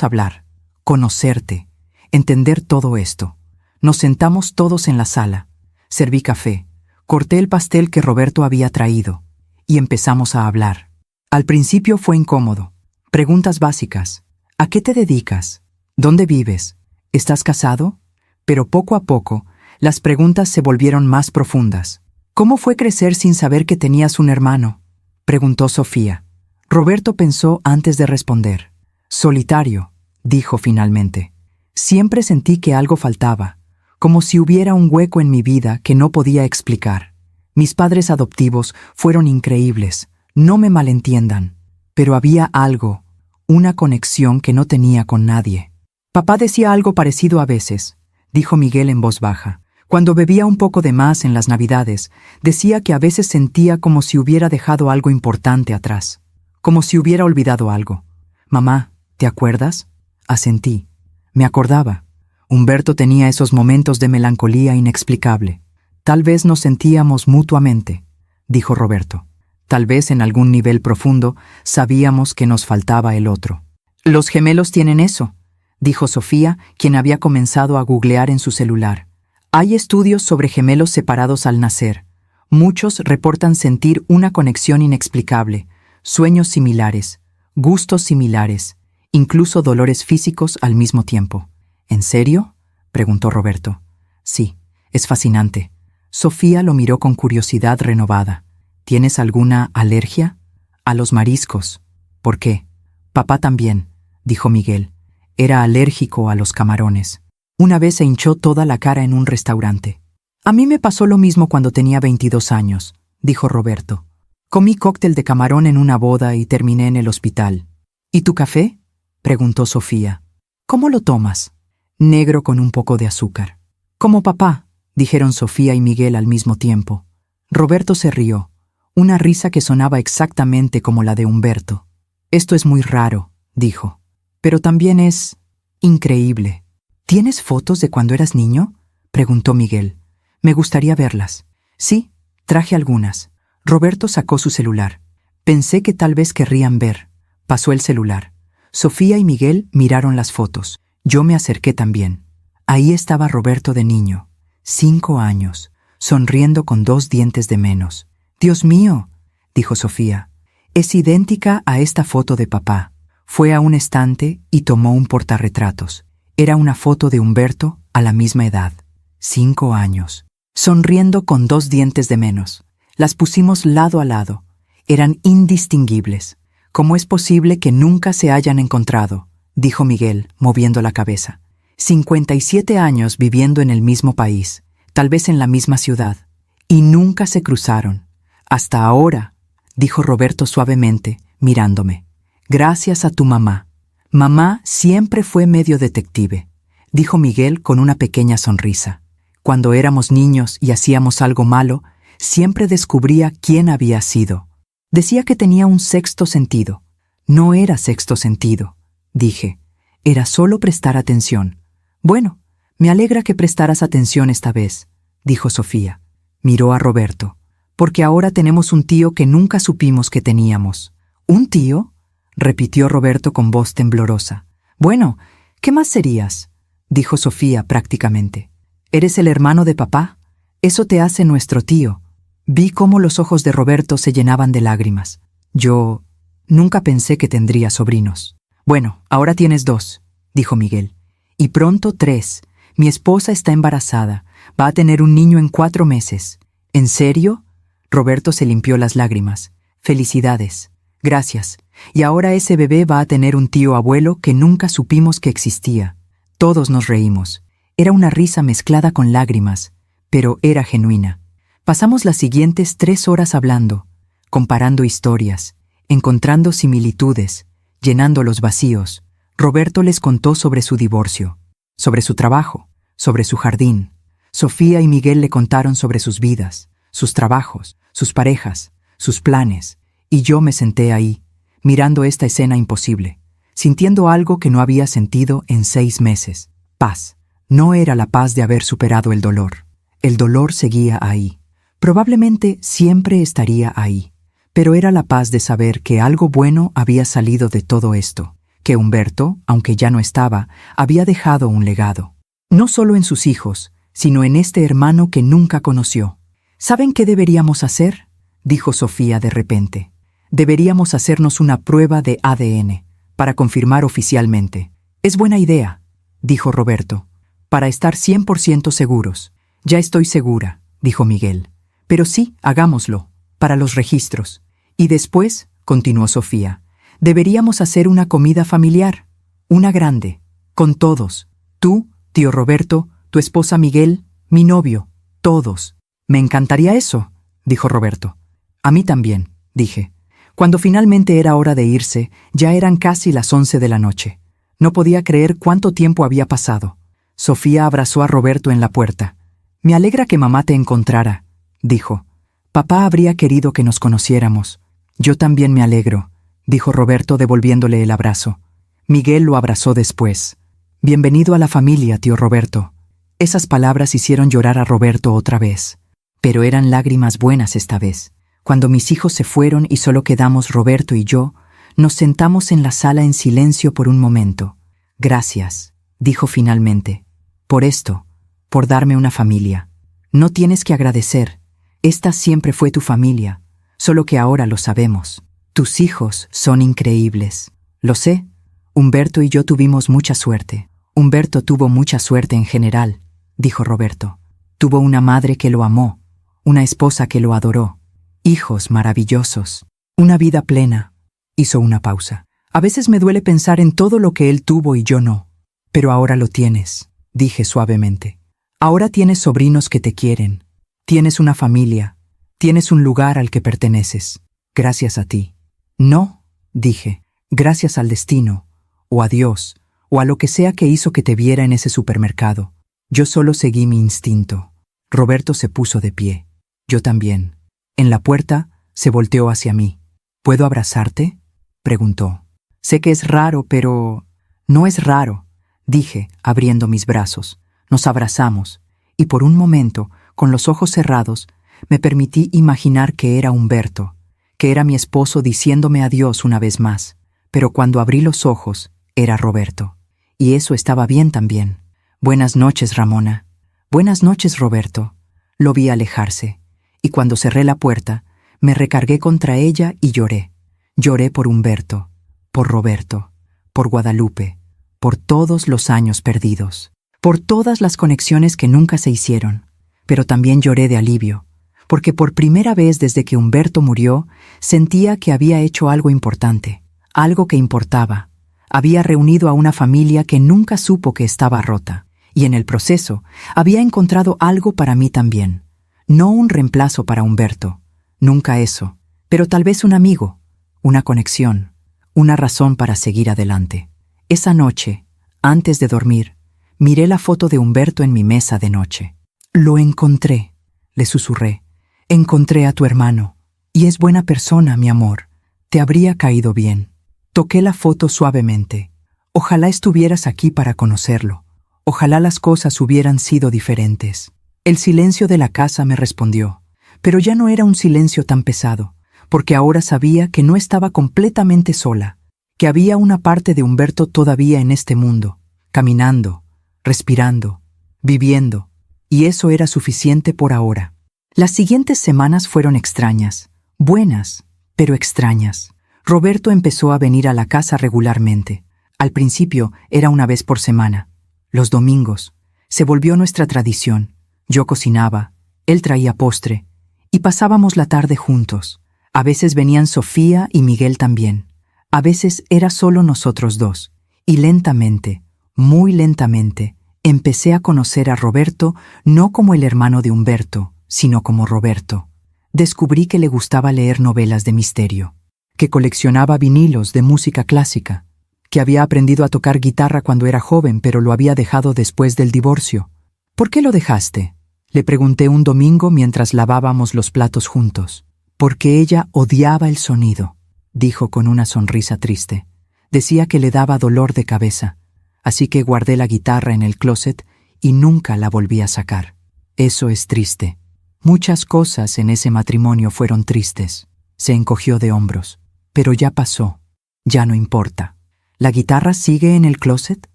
hablar, conocerte, entender todo esto. Nos sentamos todos en la sala. Serví café, corté el pastel que Roberto había traído y empezamos a hablar. Al principio fue incómodo. Preguntas básicas. ¿A qué te dedicas? ¿Dónde vives? ¿Estás casado? Pero poco a poco, las preguntas se volvieron más profundas. ¿Cómo fue crecer sin saber que tenías un hermano?, preguntó Sofía. Roberto pensó antes de responder. Solitario, dijo finalmente. Siempre sentí que algo faltaba, como si hubiera un hueco en mi vida que no podía explicar. Mis padres adoptivos fueron increíbles, no me malentiendan, pero había algo, una conexión que no tenía con nadie. Papá decía algo parecido a veces, dijo Miguel en voz baja. Cuando bebía un poco de más en las Navidades, decía que a veces sentía como si hubiera dejado algo importante atrás, como si hubiera olvidado algo. Mamá, ¿te acuerdas? Asentí. Me acordaba. Humberto tenía esos momentos de melancolía inexplicable. Tal vez nos sentíamos mutuamente, dijo Roberto. Tal vez en algún nivel profundo sabíamos que nos faltaba el otro. Los gemelos tienen eso, dijo Sofía, quien había comenzado a googlear en su celular. Hay estudios sobre gemelos separados al nacer. Muchos reportan sentir una conexión inexplicable, sueños similares, gustos similares, incluso dolores físicos al mismo tiempo. ¿En serio?, preguntó Roberto. Sí, es fascinante. Sofía lo miró con curiosidad renovada. ¿Tienes alguna alergia? A los mariscos. ¿Por qué? Papá también, dijo Miguel. Era alérgico a los camarones. Una vez se hinchó toda la cara en un restaurante. A mí me pasó lo mismo cuando tenía 22 años, dijo Roberto. Comí cóctel de camarón en una boda y terminé en el hospital. ¿Y tu café?, preguntó Sofía. ¿Cómo lo tomas? Negro con un poco de azúcar. Como papá, dijeron Sofía y Miguel al mismo tiempo. Roberto se rió, una risa que sonaba exactamente como la de Humberto. Esto es muy raro, dijo, pero también es increíble. ¿Tienes fotos de cuando eras niño?, preguntó Miguel. Me gustaría verlas. Sí, traje algunas. Roberto sacó su celular. Pensé que tal vez querrían ver. Pasó el celular. Sofía y Miguel miraron las fotos. Yo me acerqué también. Ahí estaba Roberto de niño, 5 años, sonriendo con 2 dientes de menos. «Dios mío», dijo Sofía, «es idéntica a esta foto de papá». Fue a un estante y tomó un portarretratos. Era una foto de Humberto a la misma edad, 5 años. sonriendo con 2 dientes de menos. Las pusimos lado a lado. Eran indistinguibles. ¿Cómo es posible que nunca se hayan encontrado?, dijo Miguel, moviendo la cabeza. 57 años viviendo en el mismo país, tal vez en la misma ciudad, y nunca se cruzaron. Hasta ahora, dijo Roberto suavemente, mirándome. Gracias a tu mamá. Mamá siempre fue medio detective, dijo Miguel con una pequeña sonrisa. Cuando éramos niños y hacíamos algo malo, siempre descubría quién había sido. Decía que tenía un sexto sentido. No era sexto sentido, dije. Era solo prestar atención. Bueno, me alegra que prestaras atención esta vez, dijo Sofía. Miró a Roberto. Porque ahora tenemos un tío que nunca supimos que teníamos. ¿Un tío?, repitió Roberto con voz temblorosa. Bueno, ¿qué más serías?, dijo Sofía prácticamente. ¿Eres el hermano de papá? Eso te hace nuestro tío. Vi cómo los ojos de Roberto se llenaban de lágrimas. Yo nunca pensé que tendría sobrinos. Bueno, ahora tienes 2, dijo Miguel. Y pronto 3. Mi esposa está embarazada. Va a tener un niño en 4 meses. ¿En serio? Roberto se limpió las lágrimas. Felicidades. Gracias. Y ahora ese bebé va a tener un tío abuelo que nunca supimos que existía. Todos nos reímos. Era una risa mezclada con lágrimas, pero era genuina. Pasamos las siguientes 3 horas hablando, comparando historias, encontrando similitudes, llenando los vacíos. Roberto les contó sobre su divorcio, sobre su trabajo, sobre su jardín. Sofía y Miguel le contaron sobre sus vidas, sus trabajos, sus parejas, sus planes, y yo me senté ahí, mirando esta escena imposible, sintiendo algo que no había sentido en 6 meses. Paz. No era la paz de haber superado el dolor. El dolor seguía ahí. Probablemente siempre estaría ahí. Pero era la paz de saber que algo bueno había salido de todo esto, que Humberto, aunque ya no estaba, había dejado un legado. No solo en sus hijos, sino en este hermano que nunca conoció. ¿Saben qué deberíamos hacer?, dijo Sofía de repente. Deberíamos hacernos una prueba de ADN, para confirmar oficialmente. Es buena idea, dijo Roberto, para estar 100% seguros. Ya estoy segura, dijo Miguel. Pero sí, hagámoslo, para los registros. Y después, continuó Sofía, deberíamos hacer una comida familiar, una grande, con todos. Tú, tío Roberto, tu esposa Miguel, mi novio, todos. Me encantaría eso, dijo Roberto. A mí también, dije. Cuando finalmente era hora de irse, ya eran casi las 11 de la noche. No podía creer cuánto tiempo había pasado. Sofía abrazó a Roberto en la puerta. Me alegra que mamá te encontrara, dijo. Papá habría querido que nos conociéramos. Yo también me alegro, dijo Roberto devolviéndole el abrazo. Miguel lo abrazó después. Bienvenido a la familia, tío Roberto. Esas palabras hicieron llorar a Roberto otra vez. Pero eran lágrimas buenas esta vez. Cuando mis hijos se fueron y solo quedamos Roberto y yo, nos sentamos en la sala en silencio por un momento. Gracias, dijo finalmente. Por esto, por darme una familia. No tienes que agradecer. Esta siempre fue tu familia, solo que ahora lo sabemos. Tus hijos son increíbles. Lo sé. Humberto y yo tuvimos mucha suerte. Humberto tuvo mucha suerte en general, dijo Roberto. Tuvo una madre que lo amó, una esposa que lo adoró, hijos maravillosos, una vida plena. Hizo una pausa. A veces me duele pensar en todo lo que él tuvo y yo no. Pero ahora lo tienes, dije suavemente. Ahora tienes sobrinos que te quieren. Tienes una familia. Tienes un lugar al que perteneces. Gracias a ti. No, dije, gracias al destino, o a Dios, o a lo que sea que hizo que te viera en ese supermercado. Yo solo seguí mi instinto. Roberto se puso de pie. Yo también. En la puerta, se volteó hacia mí. ¿Puedo abrazarte?, preguntó. Sé que es raro, pero... No es raro, dije, abriendo mis brazos. Nos abrazamos, y por un momento, con los ojos cerrados, me permití imaginar que era Humberto, que era mi esposo diciéndome adiós una vez más. Pero cuando abrí los ojos, era Roberto. Y eso estaba bien también. Buenas noches, Ramona. Buenas noches, Roberto. Lo vi alejarse, y cuando cerré la puerta, me recargué contra ella y lloré. Lloré por Humberto, por Roberto, por Guadalupe, por todos los años perdidos, por todas las conexiones que nunca se hicieron. pero también lloré de alivio, porque por primera vez desde que Humberto murió, sentía que había hecho algo importante, algo que importaba. Había reunido a una familia que nunca supo que estaba rota, y en el proceso había encontrado algo para mí también. No un reemplazo para Humberto, nunca eso, pero tal vez un amigo, una conexión, una razón para seguir adelante. Esa noche, antes de dormir, miré la foto de Humberto en mi mesa de noche. «Lo encontré», le susurré. «Encontré a tu hermano. Y es buena persona, mi amor. Te habría caído bien». Toqué la foto suavemente. Ojalá estuvieras aquí para conocerlo. Ojalá las cosas hubieran sido diferentes. El silencio de la casa me respondió, pero ya no era un silencio tan pesado, porque ahora sabía que no estaba completamente sola, que había una parte de Humberto todavía en este mundo, caminando, respirando, viviendo, y eso era suficiente por ahora. Las siguientes semanas fueron extrañas, buenas, pero extrañas. Roberto empezó a venir a la casa regularmente. Al principio era una vez por semana. Los domingos. Se volvió nuestra tradición. Yo cocinaba, él traía postre, y pasábamos la tarde juntos. A veces venían Sofía y Miguel también. A veces era solo nosotros dos. Y lentamente, muy lentamente, empecé a conocer a Roberto no como el hermano de Humberto, sino como Roberto. Descubrí que le gustaba leer novelas de misterio, que coleccionaba vinilos de música clásica, que había aprendido a tocar guitarra cuando era joven, pero lo había dejado después del divorcio. «¿Por qué lo dejaste?», le pregunté un domingo mientras lavábamos los platos juntos. «Porque ella odiaba el sonido», dijo con una sonrisa triste. Decía que le daba dolor de cabeza, así que guardé la guitarra en el closet y nunca la volví a sacar. Eso es triste. Muchas cosas en ese matrimonio fueron tristes. Se encogió de hombros. Pero ya pasó. Ya no importa. ¿La guitarra sigue en el closet?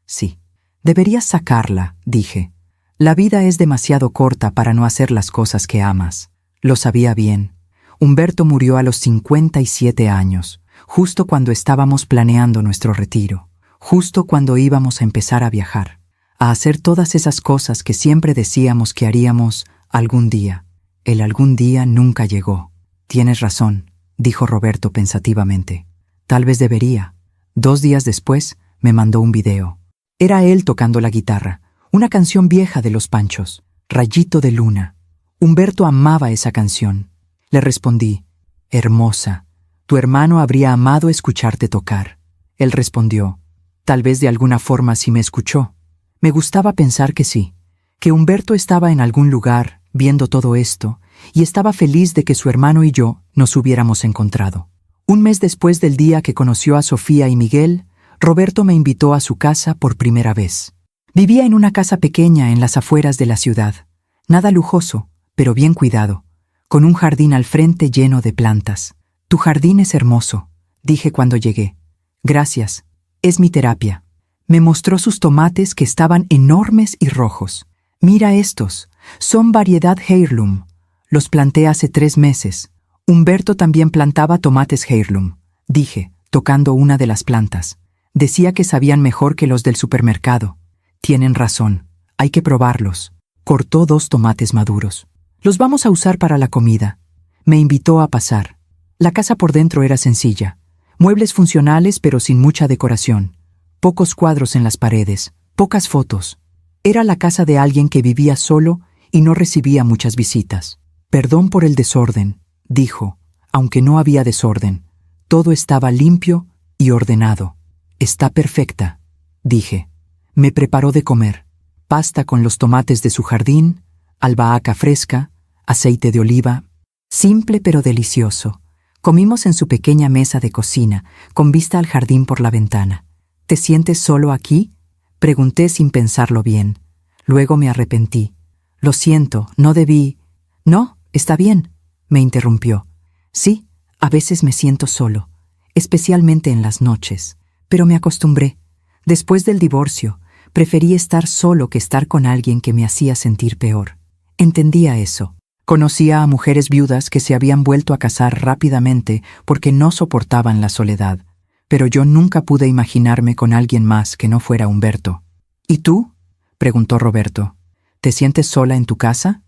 Sí. Deberías sacarla, dije. La vida es demasiado corta para no hacer las cosas que amas. Lo sabía bien. Humberto murió a los 57 años, justo cuando estábamos planeando nuestro retiro, justo cuando íbamos a empezar a viajar, a hacer todas esas cosas que siempre decíamos que haríamos algún día. El algún día nunca llegó. Tienes razón, dijo Roberto pensativamente. Tal vez debería. 2 días después me mandó un video. Era él tocando la guitarra, una canción vieja de Los Panchos, Rayito de Luna. Humberto amaba esa canción. Le respondí, «Hermosa, tu hermano habría amado escucharte tocar». Él respondió, «Tal vez de alguna forma sí me escuchó». Me gustaba pensar que sí, que Humberto estaba en algún lugar viendo todo esto y estaba feliz de que su hermano y yo nos hubiéramos encontrado. Un mes después del día que conoció a Sofía y Miguel, Roberto me invitó a su casa por primera vez. Vivía en una casa pequeña en las afueras de la ciudad, nada lujoso, pero bien cuidado, con un jardín al frente lleno de plantas. «Tu jardín es hermoso», dije cuando llegué. «Gracias, es mi terapia». Me mostró sus tomates que estaban enormes y rojos. «Mira estos, son variedad Heirloom. Los planté hace 3 meses. Humberto también plantaba tomates Heirloom», dije, tocando una de las plantas. Decía que sabían mejor que los del supermercado. «Tienen razón, hay que probarlos». Cortó 2 tomates maduros. «Los vamos a usar para la comida». Me invitó a pasar. La casa por dentro era sencilla. Muebles funcionales pero sin mucha decoración. Pocos cuadros en las paredes, pocas fotos. Era la casa de alguien que vivía solo y no recibía muchas visitas. «Perdón por el desorden», dijo, aunque no había desorden. Todo estaba limpio y ordenado. «Está perfecta», dije. Me preparó de comer. Pasta con los tomates de su jardín, albahaca fresca, aceite de oliva. Simple pero delicioso. Comimos en su pequeña mesa de cocina, con vista al jardín por la ventana. «¿Te sientes solo aquí?», pregunté sin pensarlo bien. Luego me arrepentí. «Lo siento, no debí». «No, está bien», me interrumpió. «Sí, a veces me siento solo, especialmente en las noches, pero me acostumbré. Después del divorcio, preferí estar solo que estar con alguien que me hacía sentir peor. Entendía eso. Conocía a mujeres viudas que se habían vuelto a casar rápidamente porque no soportaban la soledad, pero yo nunca pude imaginarme con alguien más que no fuera Humberto». «¿Y tú?», preguntó Roberto. «¿Te sientes sola en tu casa?».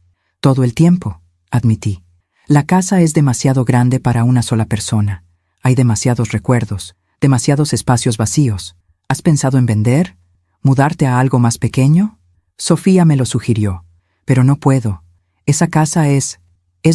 Todo el tiempo, admití. La casa es demasiado grande para una sola persona. Hay demasiados recuerdos, demasiados espacios vacíos. ¿Has pensado en vender? ¿Mudarte a algo más pequeño? Sofía me lo sugirió. Pero no puedo. Esa casa es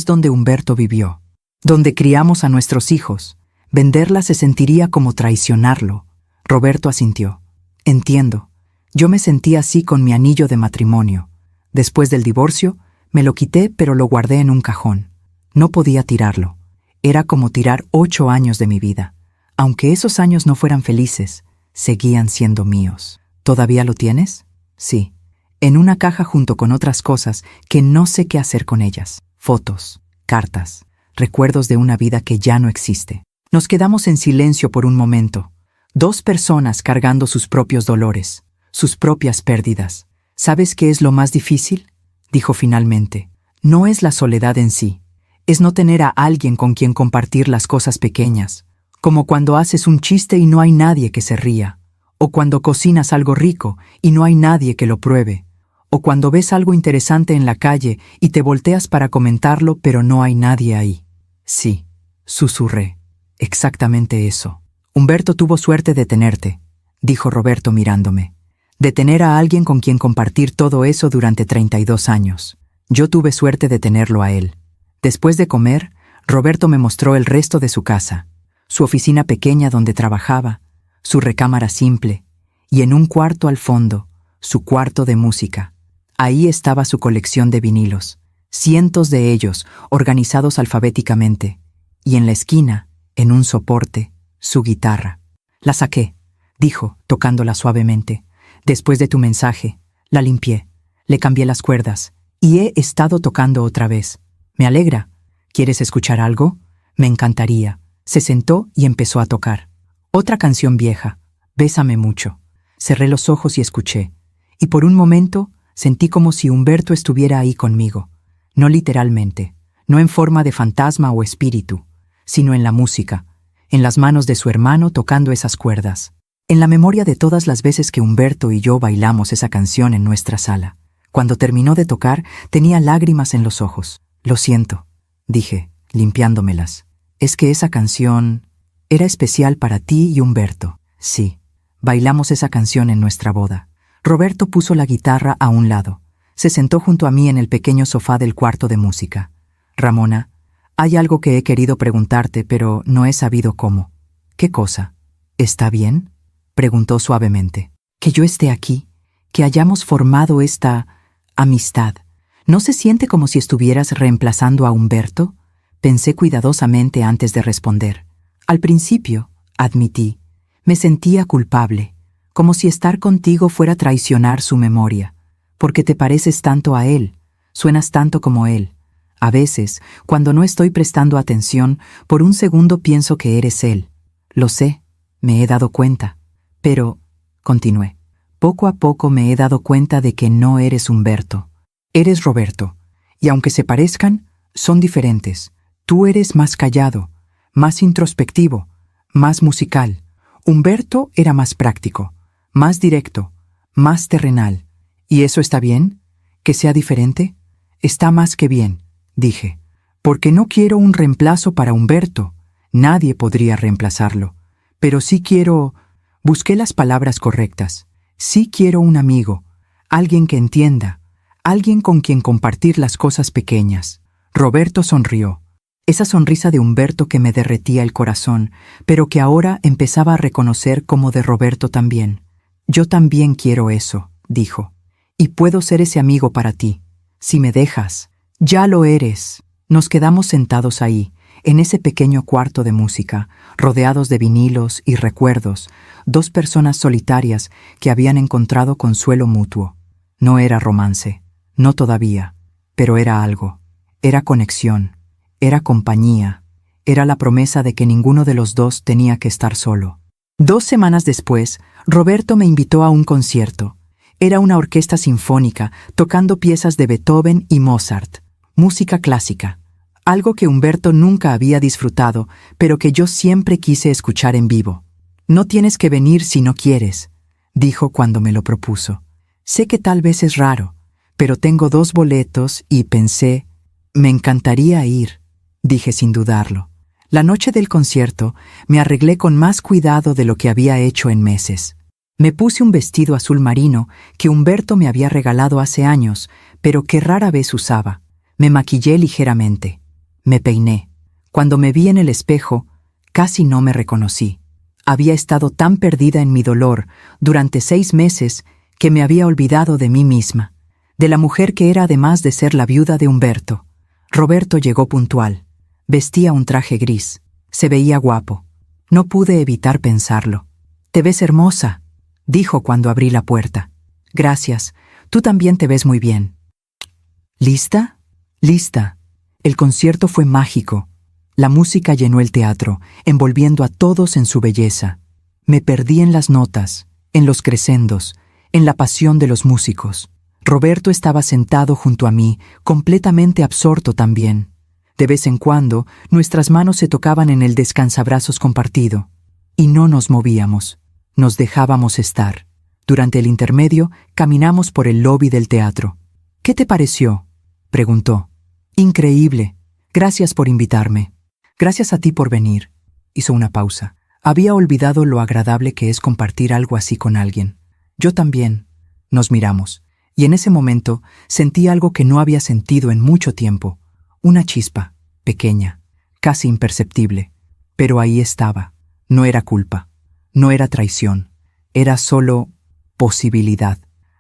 donde Humberto vivió. Donde criamos a nuestros hijos. Venderla se sentiría como traicionarlo. Roberto asintió. Entiendo. Yo me sentí así con mi anillo de matrimonio. Después del divorcio, me lo quité pero lo guardé en un cajón. No podía tirarlo. Era como tirar 8 años de mi vida. Aunque esos años no fueran felices, seguían siendo míos. ¿Todavía lo tienes? Sí. En una caja junto con otras cosas que no sé qué hacer con ellas. Fotos, cartas, recuerdos de una vida que ya no existe. Nos quedamos en silencio por un momento. 2 personas cargando sus propios dolores, sus propias pérdidas. ¿Sabes qué es lo más difícil? Dijo finalmente. No es la soledad en sí. Es no tener a alguien con quien compartir las cosas pequeñas, como cuando haces un chiste y no hay nadie que se ría, o cuando cocinas algo rico y no hay nadie que lo pruebe, o cuando ves algo interesante en la calle y te volteas para comentarlo pero no hay nadie ahí. Sí, susurré. Exactamente eso. Humberto tuvo suerte de tenerte, dijo Roberto mirándome. De tener a alguien con quien compartir todo eso durante 32 años. Yo tuve suerte de tenerlo a él. Después de comer, Roberto me mostró el resto de su casa, su oficina pequeña donde trabajaba, su recámara simple, y en un cuarto al fondo, su cuarto de música. Ahí estaba su colección de vinilos, cientos de ellos, organizados alfabéticamente, y en la esquina, en un soporte, su guitarra. La saqué, dijo, tocándola suavemente. Después de tu mensaje, la limpié, le cambié las cuerdas, y he estado tocando otra vez. Me alegra. ¿Quieres escuchar algo? Me encantaría. Se sentó y empezó a tocar. Otra canción vieja, Bésame mucho. Cerré los ojos y escuché. Y por un momento sentí como si Humberto estuviera ahí conmigo. No literalmente, no en forma de fantasma o espíritu, sino en la música, en las manos de su hermano tocando esas cuerdas. En la memoria de todas las veces que Humberto y yo bailamos esa canción en nuestra sala. Cuando terminó de tocar, tenía lágrimas en los ojos. Lo siento, dije, limpiándomelas. Es que esa canción era especial para ti y Humberto. Sí, bailamos esa canción en nuestra boda. Roberto puso la guitarra a un lado. Se sentó junto a mí en el pequeño sofá del cuarto de música. Ramona, hay algo que he querido preguntarte, pero no he sabido cómo. ¿Qué cosa? ¿Está bien? Preguntó suavemente. Que yo esté aquí, que hayamos formado esta amistad. ¿No se siente como si estuvieras reemplazando a Humberto? Pensé cuidadosamente antes de responder. Al principio, admití, me sentía culpable, como si estar contigo fuera traicionar su memoria, porque te pareces tanto a él, suenas tanto como él. A veces, cuando no estoy prestando atención, por un segundo pienso que eres él. Lo sé, me he dado cuenta. Pero, continué, poco a poco me he dado cuenta de que no eres Humberto. Eres Roberto, y aunque se parezcan, son diferentes. Tú eres más callado, más introspectivo, más musical. Humberto era más práctico, más directo, más terrenal. ¿Y eso está bien? ¿Que sea diferente? Está más que bien, dije, porque no quiero un reemplazo para Humberto. Nadie podría reemplazarlo. Pero sí quiero... Busqué las palabras correctas. Sí quiero un amigo, alguien que entienda, alguien con quien compartir las cosas pequeñas. Roberto sonrió. Esa sonrisa de Humberto que me derretía el corazón, pero que ahora empezaba a reconocer como de Roberto también. Yo también quiero eso, dijo. Y puedo ser ese amigo para ti. Si me dejas. Ya lo eres. Nos quedamos sentados ahí, en ese pequeño cuarto de música, rodeados de vinilos y recuerdos, 2 personas solitarias que habían encontrado consuelo mutuo. No era romance. No todavía, pero era algo. Era conexión, era compañía, era la promesa de que ninguno de los dos tenía que estar solo. 2 semanas después, Roberto me invitó a un concierto. Era una orquesta sinfónica, tocando piezas de Beethoven y Mozart, música clásica, algo que Humberto nunca había disfrutado, pero que yo siempre quise escuchar en vivo. No tienes que venir si no quieres, dijo cuando me lo propuso. Sé que tal vez es raro, pero tengo 2 boletos y pensé, me encantaría ir, dije sin dudarlo. La noche del concierto me arreglé con más cuidado de lo que había hecho en meses. Me puse un vestido azul marino que Humberto me había regalado hace años, pero que rara vez usaba. Me maquillé ligeramente. Me peiné. Cuando me vi en el espejo, casi no me reconocí. Había estado tan perdida en mi dolor durante 6 meses que me había olvidado de mí misma, de la mujer que era además de ser la viuda de Humberto. Roberto llegó puntual. Vestía un traje gris. Se veía guapo. No pude evitar pensarlo. «Te ves hermosa», dijo cuando abrí la puerta. «Gracias. Tú también te ves muy bien». «¿Lista?» «Lista». El concierto fue mágico. La música llenó el teatro, envolviendo a todos en su belleza. Me perdí en las notas, en los crescendos, en la pasión de los músicos. Roberto estaba sentado junto a mí, completamente absorto también. De vez en cuando, nuestras manos se tocaban en el descansabrazos compartido. Y no nos movíamos. Nos dejábamos estar. Durante el intermedio, caminamos por el lobby del teatro. «¿Qué te pareció?», preguntó. «Increíble. Gracias por invitarme». «Gracias a ti por venir». Hizo una pausa. Había olvidado lo agradable que es compartir algo así con alguien. Yo también. Nos miramos, y en ese momento sentí algo que no había sentido en mucho tiempo. Una chispa, pequeña, casi imperceptible. Pero ahí estaba. No era culpa. No era traición. Era solo posibilidad.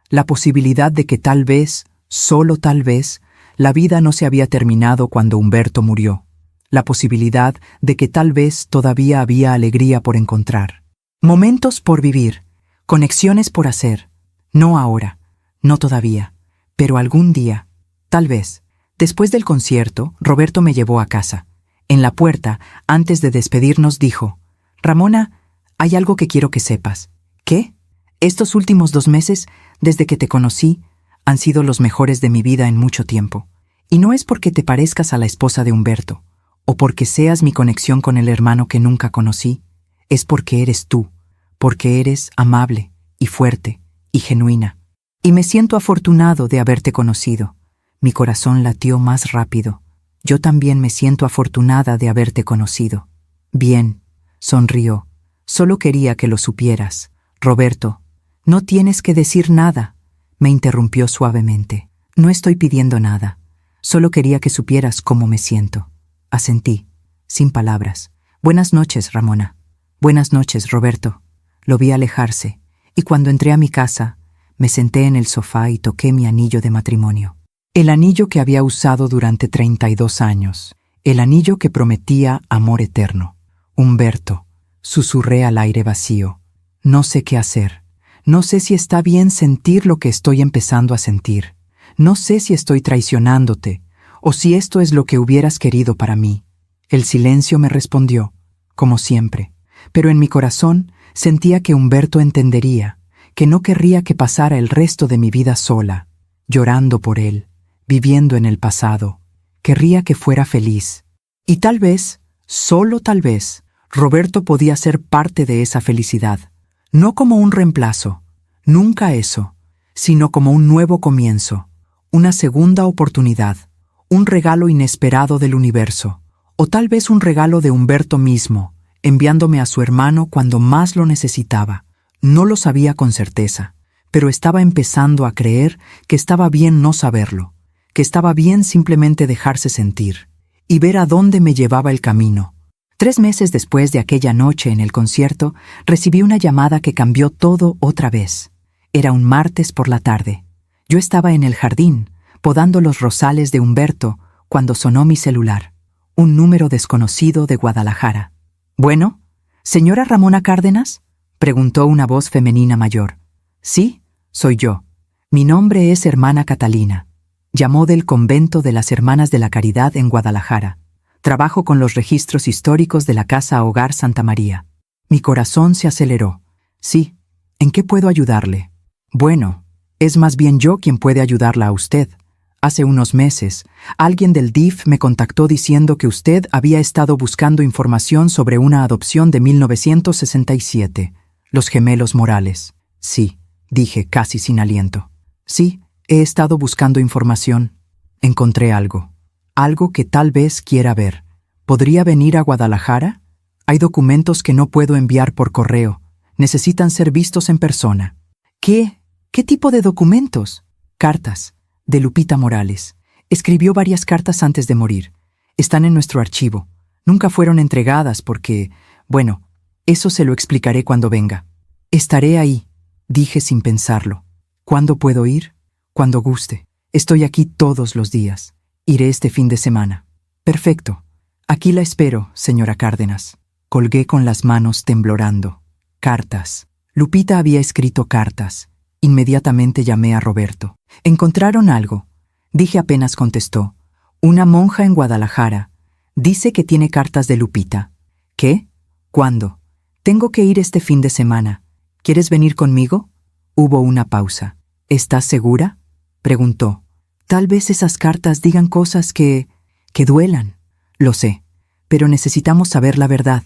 La posibilidad de que tal vez, solo tal vez, la vida no se había terminado cuando Humberto murió. La posibilidad de que tal vez todavía había alegría por encontrar. Momentos por vivir, conexiones por hacer. No ahora, no todavía, pero algún día, tal vez. Después del concierto, Roberto me llevó a casa. En la puerta, antes de despedirnos, dijo: «Ramona, hay algo que quiero que sepas». «¿Qué?». «Estos últimos 2 meses, desde que te conocí, han sido los mejores de mi vida en mucho tiempo. Y no es porque te parezcas a la esposa de Humberto, o porque seas mi conexión con el hermano que nunca conocí. Es porque eres tú, porque eres amable y fuerte y genuina. Y me siento afortunado de haberte conocido». Mi corazón latió más rápido. «Yo también me siento afortunada de haberte conocido». «Bien», sonrió. «Solo quería que lo supieras». «Roberto, no tienes que decir nada», me interrumpió suavemente. «No estoy pidiendo nada. Solo quería que supieras cómo me siento». Asentí, sin palabras. «Buenas noches, Ramona». «Buenas noches, Roberto». Lo vi alejarse, y cuando entré a mi casa, me senté en el sofá y toqué mi anillo de matrimonio. El anillo que había usado durante 32 años. El anillo que prometía amor eterno. «Humberto», susurré al aire vacío. «No sé qué hacer. No sé si está bien sentir lo que estoy empezando a sentir. No sé si estoy traicionándote, o si esto es lo que hubieras querido para mí». El silencio me respondió, como siempre, pero en mi corazón sentía que Humberto entendería, que no querría que pasara el resto de mi vida sola, llorando por él, viviendo en el pasado. Querría que fuera feliz. Y tal vez, solo tal vez, Roberto podía ser parte de esa felicidad. No como un reemplazo, nunca eso, sino como un nuevo comienzo, una segunda oportunidad, un regalo inesperado del universo, o tal vez un regalo de Humberto mismo, enviándome a su hermano cuando más lo necesitaba. No lo sabía con certeza, pero estaba empezando a creer que estaba bien no saberlo, que estaba bien simplemente dejarse sentir y ver a dónde me llevaba el camino. 3 meses después de aquella noche en el concierto, recibí una llamada que cambió todo otra vez. Era un martes por la tarde. Yo estaba en el jardín, podando los rosales de Humberto, cuando sonó mi celular. Un número desconocido de Guadalajara. «Bueno, ¿señora Ramona Cárdenas?», preguntó una voz femenina mayor. «Sí, soy yo. Mi nombre es hermana Catalina. Llamó del convento de las Hermanas de la Caridad en Guadalajara. Trabajo con los registros históricos de la Casa Hogar Santa María». Mi corazón se aceleró. «Sí, ¿en qué puedo ayudarle?». «Bueno, es más bien yo quien puede ayudarla a usted. Hace unos meses, alguien del DIF me contactó diciendo que usted había estado buscando información sobre una adopción de 1967, los gemelos Morales». «Sí», dije casi sin aliento. «Sí, He estado buscando información. Encontré algo. Algo que tal vez quiera ver. ¿Podría venir a Guadalajara? Hay documentos que no puedo enviar por correo. Necesitan ser vistos en persona. ¿Qué? ¿Qué tipo de documentos? Cartas, de Lupita Morales. Escribió varias cartas antes de morir. Están en nuestro archivo. Nunca fueron entregadas porque, bueno, eso se lo explicaré cuando venga. Estaré ahí, dije sin pensarlo. ¿Cuándo puedo ir? Cuando guste. Estoy aquí todos los días. Iré este fin de semana. Perfecto. Aquí la espero, señora Cárdenas. Colgué con las manos temblorando. Cartas. Lupita había escrito cartas. Inmediatamente llamé a Roberto. ¿Encontraron algo? Dije apenas contestó. Una monja en Guadalajara. Dice que tiene cartas de Lupita. ¿Qué? ¿Cuándo? Tengo que ir este fin de semana. ¿Quieres venir conmigo? Hubo una pausa. ¿Estás segura? Preguntó. Tal vez esas cartas digan cosas que duelan. Lo sé, pero necesitamos saber la verdad.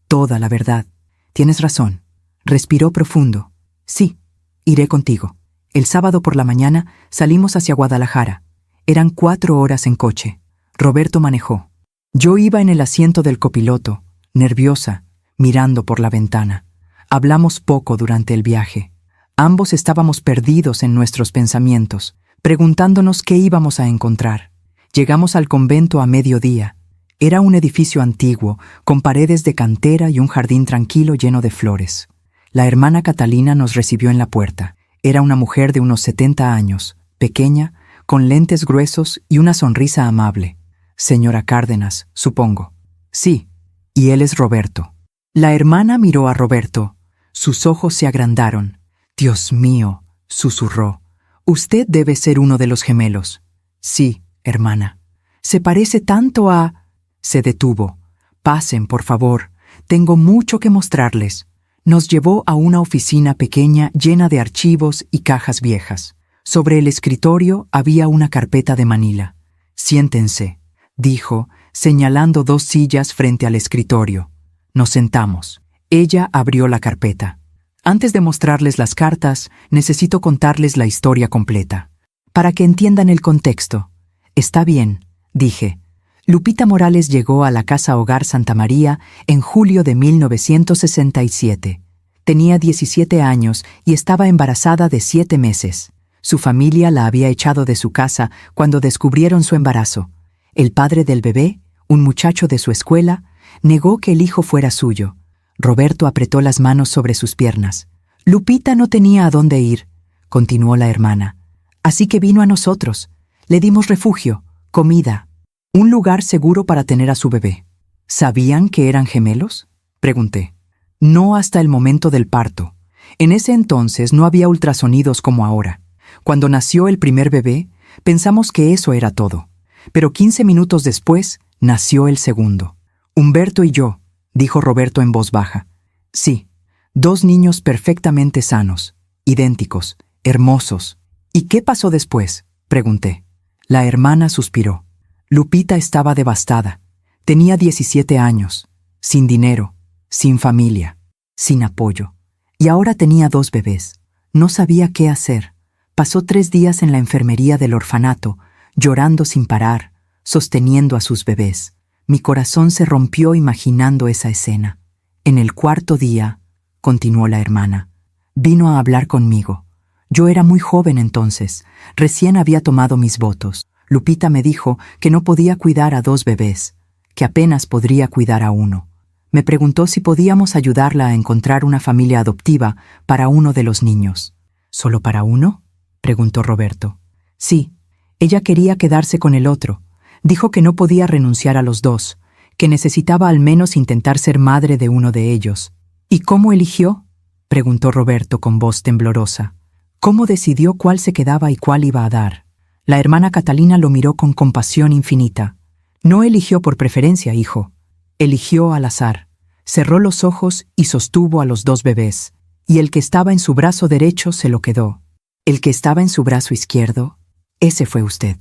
Toda la verdad. Tienes razón. Respiró profundo. Sí, iré contigo. El sábado por la mañana salimos hacia Guadalajara. Eran 4 horas en coche. Roberto manejó. Yo iba en el asiento del copiloto, nerviosa, mirando por la ventana. Hablamos poco durante el viaje. Ambos estábamos perdidos en nuestros pensamientos, preguntándonos qué íbamos a encontrar. Llegamos al convento a mediodía. Era un edificio antiguo, con paredes de cantera y un jardín tranquilo lleno de flores. La hermana Catalina nos recibió en la puerta. Era una mujer de unos 70 años, pequeña, con lentes gruesos y una sonrisa amable. Señora Cárdenas, supongo. Sí, y él es Roberto. La hermana miró a Roberto. Sus ojos se agrandaron. Dios mío, susurró. Usted debe ser uno de los gemelos. Sí, hermana. Se parece tanto a... Se detuvo. Pasen, por favor. Tengo mucho que mostrarles. Nos llevó a una oficina pequeña llena de archivos y cajas viejas. Sobre el escritorio había una carpeta de manila. Siéntense, dijo, señalando 2 sillas frente al escritorio. Nos sentamos. Ella abrió la carpeta. Antes de mostrarles las cartas, necesito contarles la historia completa, para que entiendan el contexto. Está bien, dije. Lupita Morales llegó a la Casa Hogar Santa María en julio de 1967. Tenía 17 años y estaba embarazada de 7 meses. Su familia la había echado de su casa cuando descubrieron su embarazo. El padre del bebé, un muchacho de su escuela, negó que el hijo fuera suyo. Roberto apretó las manos sobre sus piernas. Lupita no tenía a dónde ir, continuó la hermana. Así que vino a nosotros. Le dimos refugio, comida, un lugar seguro para tener a su bebé. ¿Sabían que eran gemelos? Pregunté. No hasta el momento del parto. En ese entonces no había ultrasonidos como ahora. Cuando nació el primer bebé, pensamos que eso era todo. Pero 15 minutos después, nació el segundo. Humberto y yo, dijo Roberto en voz baja. Sí, 2 niños perfectamente sanos, idénticos, hermosos. ¿Y qué pasó después? Pregunté. La hermana suspiró. Lupita estaba devastada. Tenía 17 años, sin dinero, sin familia, sin apoyo. Y ahora tenía 2 bebés. No sabía qué hacer. Pasó 3 días en la enfermería del orfanato, llorando sin parar, sosteniendo a sus bebés. Mi corazón se rompió imaginando esa escena. En el 4.º día, continuó la hermana, vino a hablar conmigo. Yo era muy joven entonces, recién había tomado mis votos. Lupita me dijo que no podía cuidar a 2 bebés, que apenas podría cuidar a 1. Me preguntó si podíamos ayudarla a encontrar una familia adoptiva para uno de los niños. ¿Solo para 1? Preguntó Roberto. Sí, ella quería quedarse con el otro. Dijo que no podía renunciar a los 2, que necesitaba al menos intentar ser madre de uno de ellos. ¿Y cómo eligió? Preguntó Roberto con voz temblorosa. ¿Cómo decidió cuál se quedaba y cuál iba a dar? La hermana Catalina lo miró con compasión infinita. No eligió por preferencia, hijo. Eligió al azar. Cerró los ojos y sostuvo a los 2 bebés. Y el que estaba en su brazo derecho se lo quedó. El que estaba en su brazo izquierdo, ese fue usted.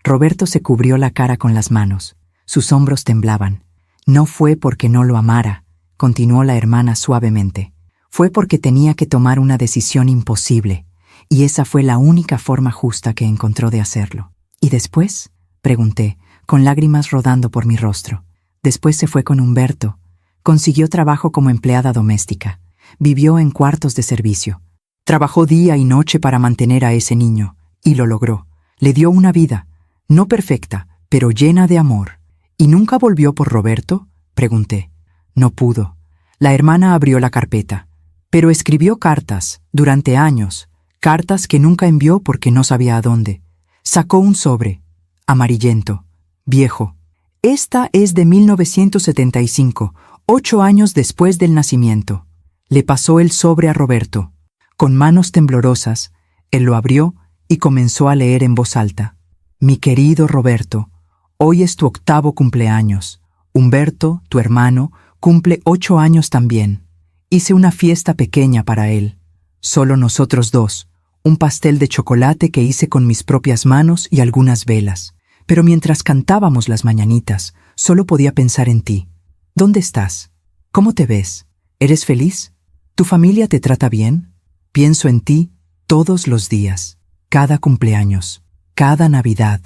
Roberto se cubrió la cara con las manos. Sus hombros temblaban. No fue porque no lo amara, continuó la hermana suavemente. Fue porque tenía que tomar una decisión imposible. y esa fue la única forma justa que encontró de hacerlo. ¿Y después?, pregunté, con lágrimas rodando por mi rostro. Después se fue con Humberto. Consiguió trabajo como empleada doméstica. Vivió en cuartos de servicio. Trabajó día y noche para mantener a ese niño, y lo logró. Le dio una vida, no perfecta, pero llena de amor. ¿Y nunca volvió por Roberto?, pregunté. No pudo. La hermana abrió la carpeta. Pero escribió cartas, durante años, cartas que nunca envió porque no sabía a dónde. Sacó un sobre, amarillento, viejo. Esta es de 1975, 8 años después del nacimiento. Le pasó el sobre a Roberto. Con manos temblorosas, él lo abrió y comenzó a leer en voz alta. Mi querido Roberto, hoy es tu 8º cumpleaños. Humberto, tu hermano, cumple 8 años también. Hice una fiesta pequeña para él. Solo nosotros dos. Un pastel de chocolate que hice con mis propias manos y algunas velas. Pero mientras cantábamos las mañanitas, solo podía pensar en ti. ¿Dónde estás? ¿Cómo te ves? ¿Eres feliz? ¿Tu familia te trata bien? Pienso en ti todos los días, cada cumpleaños, cada Navidad.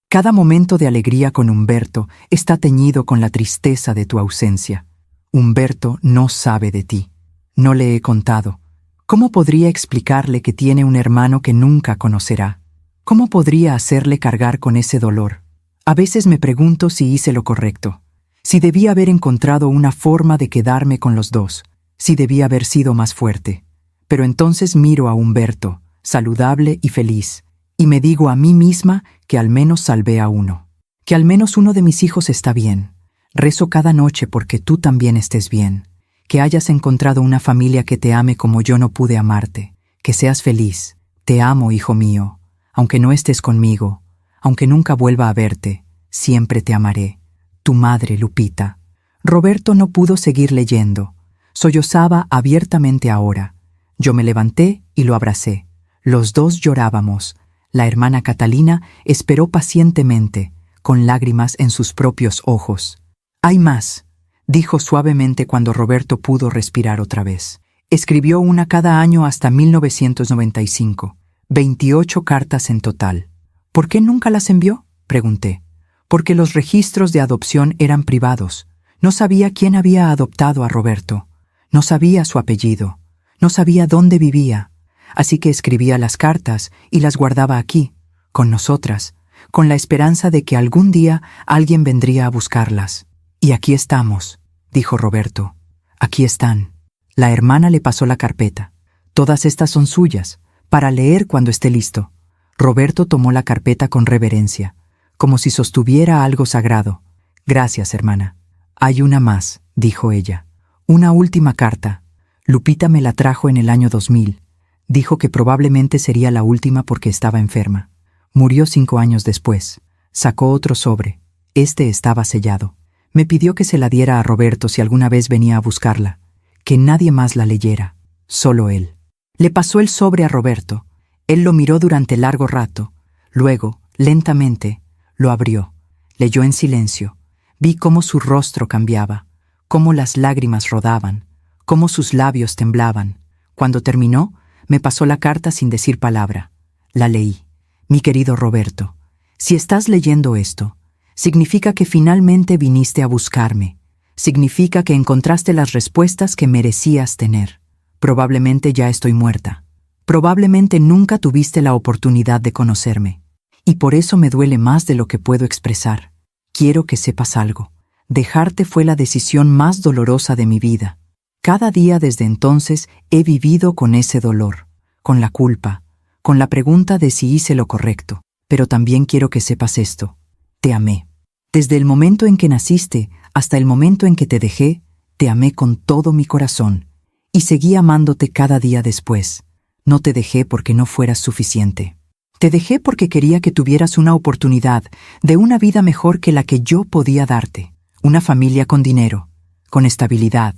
Cada momento de alegría con Humberto está teñido con la tristeza de tu ausencia. Humberto no sabe de ti. No le he contado. ¿Cómo podría explicarle que tiene un hermano que nunca conocerá? ¿Cómo podría hacerle cargar con ese dolor? A veces me pregunto si hice lo correcto, si debía haber encontrado una forma de quedarme con los dos, si debía haber sido más fuerte. Pero entonces miro a Humberto, saludable y feliz, y me digo a mí misma que al menos salvé a uno, que al menos uno de mis hijos está bien. Rezo cada noche porque tú también estés bien, que hayas encontrado una familia que te ame como yo no pude amarte, que seas feliz. Te amo, hijo mío, aunque no estés conmigo, aunque nunca vuelva a verte, siempre te amaré. Tu madre, Lupita. Roberto no pudo seguir leyendo. Sollozaba abiertamente ahora. Yo me levanté y lo abracé. Los dos llorábamos. La hermana Catalina esperó pacientemente, con lágrimas en sus propios ojos. «Hay más», dijo suavemente cuando Roberto pudo respirar otra vez. Escribió una cada año hasta 1995, 28 cartas en total. «¿Por qué nunca las envió?», pregunté. «Porque los registros de adopción eran privados. No sabía quién había adoptado a Roberto. No sabía su apellido. No sabía dónde vivía. Así que escribía las cartas y las guardaba aquí, con nosotras, con la esperanza de que algún día alguien vendría a buscarlas. Y aquí estamos», dijo Roberto. «Aquí están». La hermana le pasó la carpeta. «Todas estas son suyas, para leer cuando esté listo». Roberto tomó la carpeta con reverencia, como si sostuviera algo sagrado. «Gracias, hermana». «Hay una más», dijo ella. «Una última carta. Lupita me la trajo en el año 2000. Dijo que probablemente sería la última porque estaba enferma. Murió 5 años después. Sacó otro sobre. Este estaba sellado. Me pidió que se la diera a Roberto si alguna vez venía a buscarla. Que nadie más la leyera. Solo él». Le pasó el sobre a Roberto. Él lo miró durante largo rato. Luego, lentamente, lo abrió. Leyó en silencio. Vi cómo su rostro cambiaba, cómo las lágrimas rodaban, cómo sus labios temblaban. Cuando terminó, me pasó la carta sin decir palabra. La leí. «Mi querido Roberto, si estás leyendo esto, significa que finalmente viniste a buscarme. Significa que encontraste las respuestas que merecías tener. Probablemente ya estoy muerta. Probablemente nunca tuviste la oportunidad de conocerme. Y por eso me duele más de lo que puedo expresar. Quiero que sepas algo. Dejarte fue la decisión más dolorosa de mi vida. Cada día desde entonces he vivido con ese dolor, con la culpa, con la pregunta de si hice lo correcto. Pero también quiero que sepas esto. Te amé. Desde el momento en que naciste hasta el momento en que te dejé, te amé con todo mi corazón. Y seguí amándote cada día después. No te dejé porque no fueras suficiente. Te dejé porque quería que tuvieras una oportunidad de una vida mejor que la que yo podía darte. Una familia con dinero, con estabilidad,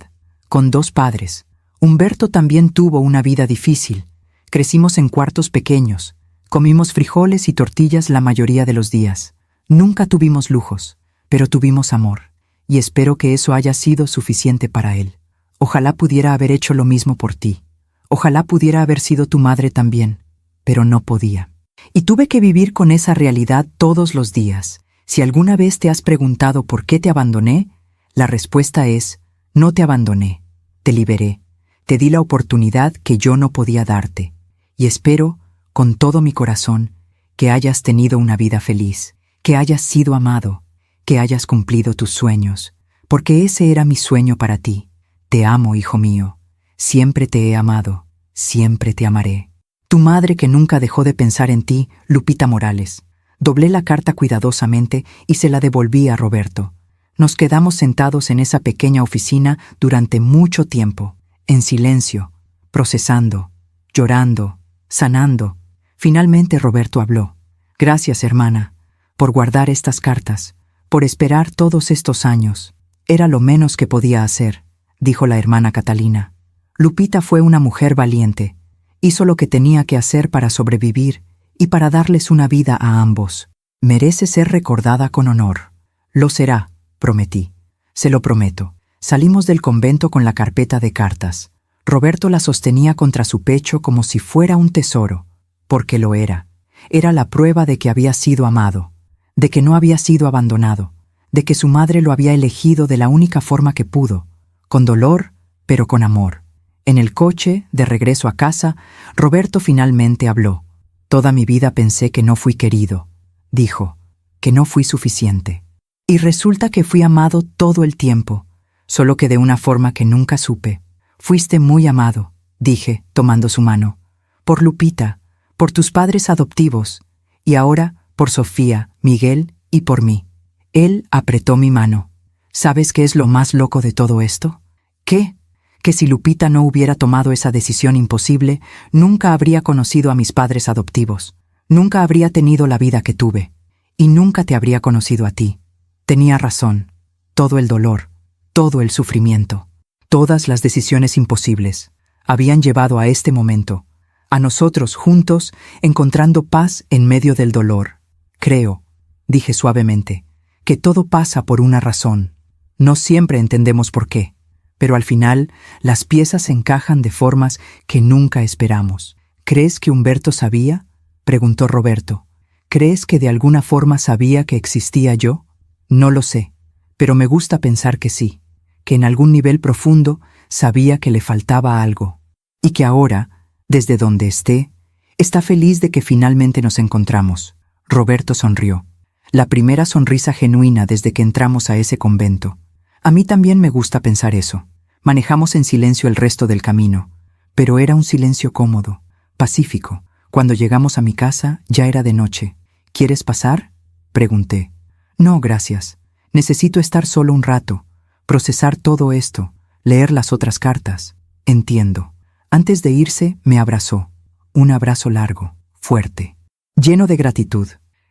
con 2 padres. Humberto también tuvo una vida difícil. Crecimos en cuartos pequeños. Comimos frijoles y tortillas la mayoría de los días. Nunca tuvimos lujos, pero tuvimos amor. Y espero que eso haya sido suficiente para él. Ojalá pudiera haber hecho lo mismo por ti. Ojalá pudiera haber sido tu madre también. pero no podía. Y tuve que vivir con esa realidad todos los días. Si alguna vez te has preguntado por qué te abandoné, la respuesta es: no te abandoné, te liberé, te di la oportunidad que yo no podía darte. Y espero, con todo mi corazón, que hayas tenido una vida feliz, que hayas sido amado, que hayas cumplido tus sueños, porque ese era mi sueño para ti. Te amo, hijo mío. Siempre te he amado, siempre te amaré. Tu madre, que nunca dejó de pensar en ti, Lupita Morales. Doblé la carta cuidadosamente y se la devolví a Roberto. Nos quedamos sentados en esa pequeña oficina durante mucho tiempo, en silencio, procesando, llorando, sanando. Finalmente Roberto habló. Gracias, hermana, por guardar estas cartas, por esperar todos estos años. Era lo menos que podía hacer, dijo la hermana Catalina. Lupita fue una mujer valiente. Hizo lo que tenía que hacer para sobrevivir y para darles una vida a ambos. Merece ser recordada con honor. Lo será, prometí. Se lo prometo. Salimos del convento con la carpeta de cartas. Roberto la sostenía contra su pecho como si fuera un tesoro, porque lo era. Era la prueba de que había sido amado, de que no había sido abandonado, de que su madre lo había elegido de la única forma que pudo, con dolor, pero con amor. En el coche, de regreso a casa, Roberto finalmente habló. Toda mi vida pensé que no fui querido, dijo, que no fui suficiente. Y resulta que fui amado todo el tiempo, solo que de una forma que nunca supe. Fuiste muy amado, dije, tomando su mano, por Lupita, por tus padres adoptivos, y ahora por Sofía, Miguel y por mí. Él apretó mi mano. ¿Sabes qué es lo más loco de todo esto? ¿Qué? Que si Lupita no hubiera tomado esa decisión imposible, nunca habría conocido a mis padres adoptivos, nunca habría tenido la vida que tuve, y nunca te habría conocido a ti. Tenía razón. Todo el dolor, todo el sufrimiento, todas las decisiones imposibles habían llevado a este momento, a nosotros juntos encontrando paz en medio del dolor. Creo, dije suavemente, que todo pasa por una razón. No siempre entendemos por qué, pero al final las piezas se encajan de formas que nunca esperamos. ¿Crees que Humberto sabía?, preguntó Roberto. ¿Crees que de alguna forma sabía que existía yo? No lo sé, pero me gusta pensar que sí, que en algún nivel profundo sabía que le faltaba algo, y que ahora, desde donde esté, está feliz de que finalmente nos encontramos. Roberto sonrió. La primera sonrisa genuina desde que entramos a ese convento. A mí también me gusta pensar eso. Manejamos en silencio el resto del camino, pero era un silencio cómodo, pacífico. Cuando llegamos a mi casa ya era de noche. ¿Quieres pasar?, pregunté. No, gracias. Necesito estar solo un rato, procesar todo esto, leer las otras cartas. Entiendo. Antes de irse, me abrazó. Un abrazo largo, fuerte, lleno de gratitud.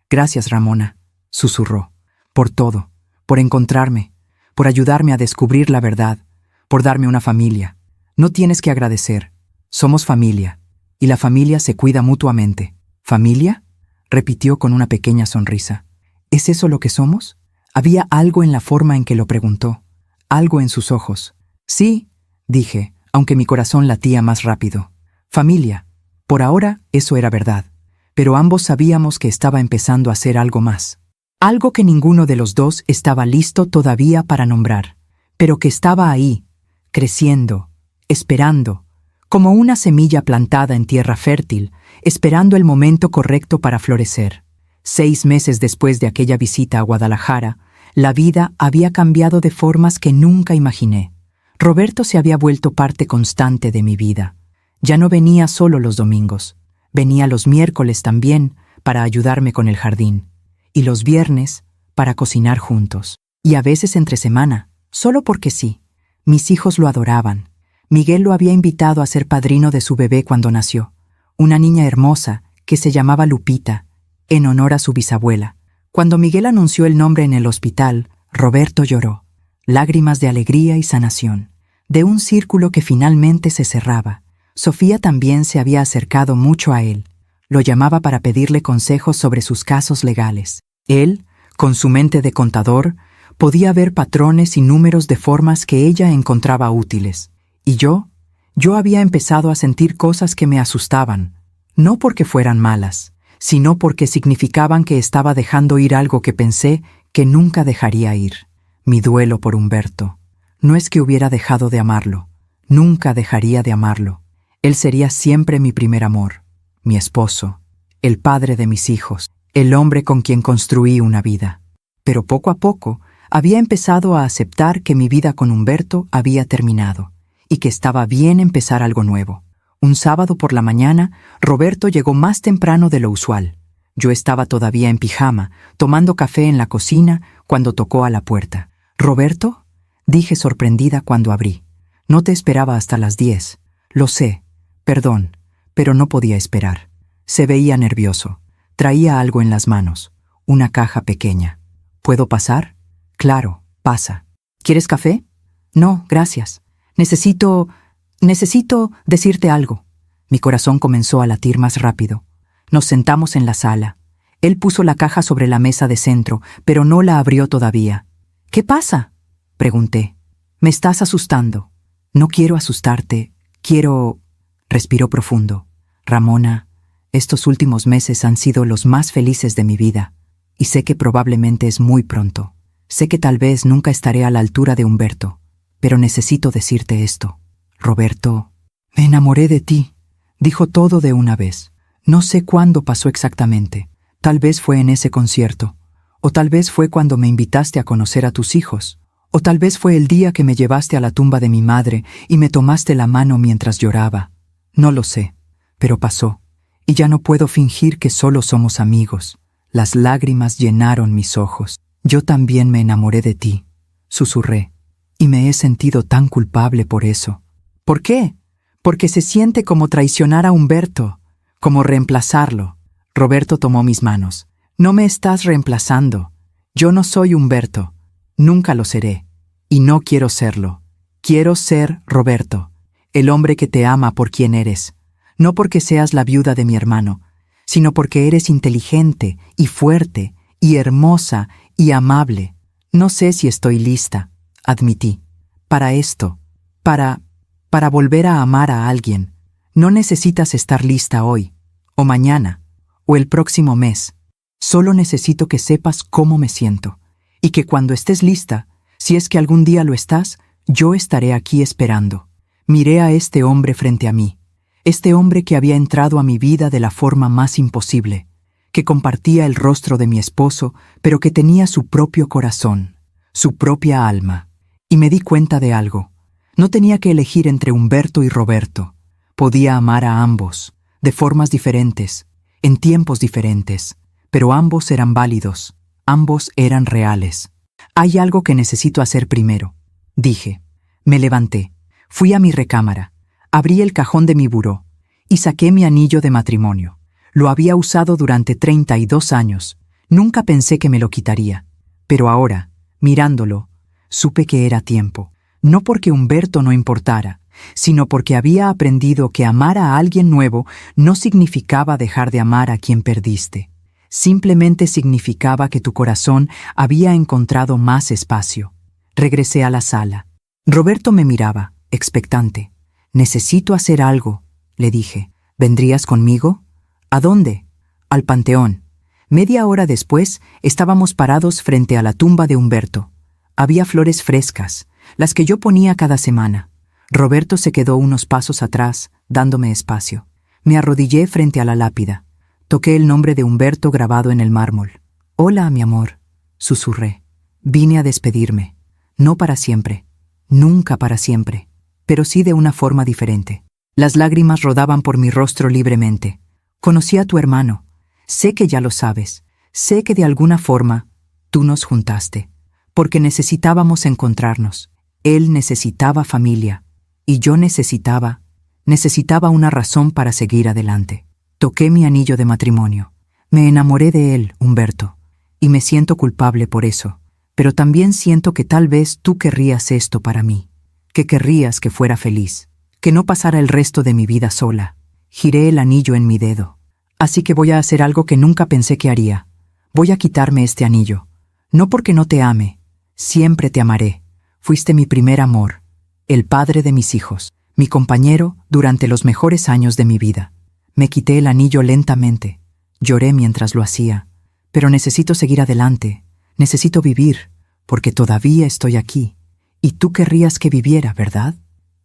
Gracias, Ramona, susurró. Por todo, por encontrarme, por ayudarme a descubrir la verdad, por darme una familia. No tienes que agradecer. Somos familia, y la familia se cuida mutuamente. ¿Familia?, repitió con una pequeña sonrisa. ¿Es eso lo que somos? Había algo en la forma en que lo preguntó, algo en sus ojos. Sí, dije, aunque mi corazón latía más rápido. Familia. Por ahora eso era verdad, pero ambos sabíamos que estaba empezando a ser algo más. Algo que ninguno de los dos estaba listo todavía para nombrar, pero que estaba ahí, creciendo, esperando, como una semilla plantada en tierra fértil, esperando el momento correcto para florecer. 6 meses después de aquella visita a Guadalajara, la vida había cambiado de formas que nunca imaginé. Roberto se había vuelto parte constante de mi vida. Ya no venía solo los domingos, venía los miércoles también para ayudarme con el jardín, y los viernes para cocinar juntos, y a veces entre semana, solo porque sí. Mis hijos lo adoraban. Miguel lo había invitado a ser padrino de su bebé cuando nació, una niña hermosa que se llamaba Lupita, en honor a su bisabuela. Cuando Miguel anunció el nombre en el hospital, Roberto lloró, lágrimas de alegría y sanación, de un círculo que finalmente se cerraba. Sofía también se había acercado mucho a él. Lo llamaba para pedirle consejos sobre sus casos legales. Él, con su mente de contador, podía ver patrones y números de formas que ella encontraba útiles. Y yo había empezado a sentir cosas que me asustaban, No porque fueran malas, sino porque significaban que estaba dejando ir algo que pensé que nunca dejaría ir. Mi duelo por Humberto. No es que hubiera dejado de amarlo. Nunca dejaría de amarlo. Él sería siempre mi primer amor, mi esposo, el padre de mis hijos, el hombre con quien construí una vida. Pero poco a poco había empezado a aceptar que mi vida con Humberto había terminado y que estaba bien empezar algo nuevo. Un sábado por la mañana, Roberto llegó más temprano de lo usual. Yo estaba todavía en pijama, tomando café en la cocina, cuando tocó a la puerta. «¿Roberto?», dije sorprendida cuando abrí. «No te esperaba hasta las 10. Lo sé. Perdón, pero no podía esperar». Se veía nervioso. Traía algo en las manos. Una caja pequeña. «¿Puedo pasar?». «Claro, pasa». «¿Quieres café?». «No, gracias. Necesito decirte algo». Mi corazón comenzó a latir más rápido. Nos sentamos en la sala. Él puso la caja sobre la mesa de centro, pero no la abrió todavía. «¿Qué pasa?», pregunté. «Me estás asustando». «No quiero asustarte. Quiero...». Respiró profundo. «Ramona, estos últimos meses han sido los más felices de mi vida, y sé que probablemente es muy pronto. Sé que tal vez nunca estaré a la altura de Humberto, pero necesito decirte esto. Roberto, me enamoré de ti», dijo todo de una vez. No sé cuándo pasó exactamente. Tal vez fue en ese concierto, o tal vez fue cuando me invitaste a conocer a tus hijos, o tal vez fue el día que me llevaste a la tumba de mi madre y me tomaste la mano mientras lloraba. No lo sé, pero pasó, y ya no puedo fingir que solo somos amigos. Las lágrimas llenaron mis ojos. «Yo también me enamoré de ti», susurré, y me he sentido tan culpable por eso. «¿Por qué?». «Porque se siente como traicionar a Humberto, como reemplazarlo». Roberto tomó mis manos. «No me estás reemplazando. Yo no soy Humberto. Nunca lo seré. Y no quiero serlo. Quiero ser Roberto, el hombre que te ama por quien eres. No porque seas la viuda de mi hermano, sino porque eres inteligente y fuerte y hermosa y amable. No sé si estoy lista», admití, «para esto, para volver a amar a alguien. No necesitas estar lista hoy, o mañana, o el próximo mes. Solo necesito que sepas cómo me siento, y que cuando estés lista, si es que algún día lo estás, yo estaré aquí esperando». Miré a este hombre frente a mí, este hombre que había entrado a mi vida de la forma más imposible, que compartía el rostro de mi esposo, pero que tenía su propio corazón, su propia alma. Y me di cuenta de algo. No tenía que elegir entre Humberto y Roberto. Podía amar a ambos, de formas diferentes, en tiempos diferentes, pero ambos eran válidos, ambos eran reales. «Hay algo que necesito hacer primero», dije. Me levanté, fui a mi recámara, abrí el cajón de mi buró y saqué mi anillo de matrimonio. Lo había usado durante 32 años. Nunca pensé que me lo quitaría. Pero ahora, mirándolo, supe que era tiempo. No porque Humberto no importara, sino porque había aprendido que amar a alguien nuevo no significaba dejar de amar a quien perdiste. Simplemente significaba que tu corazón había encontrado más espacio. Regresé a la sala. Roberto me miraba, expectante. «Necesito hacer algo», le dije. «¿Vendrías conmigo?». «¿A dónde?». «Al panteón». Media hora después, estábamos parados frente a la tumba de Humberto. Había flores frescas, las que yo ponía cada semana. Roberto se quedó unos pasos atrás, dándome espacio. Me arrodillé frente a la lápida. Toqué el nombre de Humberto grabado en el mármol. «Hola, mi amor», susurré. «Vine a despedirme. No para siempre. Nunca para siempre. Pero sí de una forma diferente». Las lágrimas rodaban por mi rostro libremente. «Conocí a tu hermano. Sé que ya lo sabes. Sé que de alguna forma tú nos juntaste. Porque necesitábamos encontrarnos. Él necesitaba familia. Y yo necesitaba una razón para seguir adelante». Toqué mi anillo de matrimonio. Me enamoré de él, Humberto. Y me siento culpable por eso. Pero también siento que tal vez tú querrías esto para mí. Que querrías que fuera feliz. Que no pasara el resto de mi vida sola. Giré el anillo en mi dedo. Así que voy a hacer algo que nunca pensé que haría. Voy a quitarme este anillo. No porque no te ame. Siempre te amaré. Fuiste mi primer amor. El padre de mis hijos. Mi compañero durante los mejores años de mi vida. Me quité el anillo lentamente. Lloré mientras lo hacía. Pero necesito seguir adelante. Necesito vivir, porque todavía estoy aquí. Y tú querrías que viviera, ¿verdad?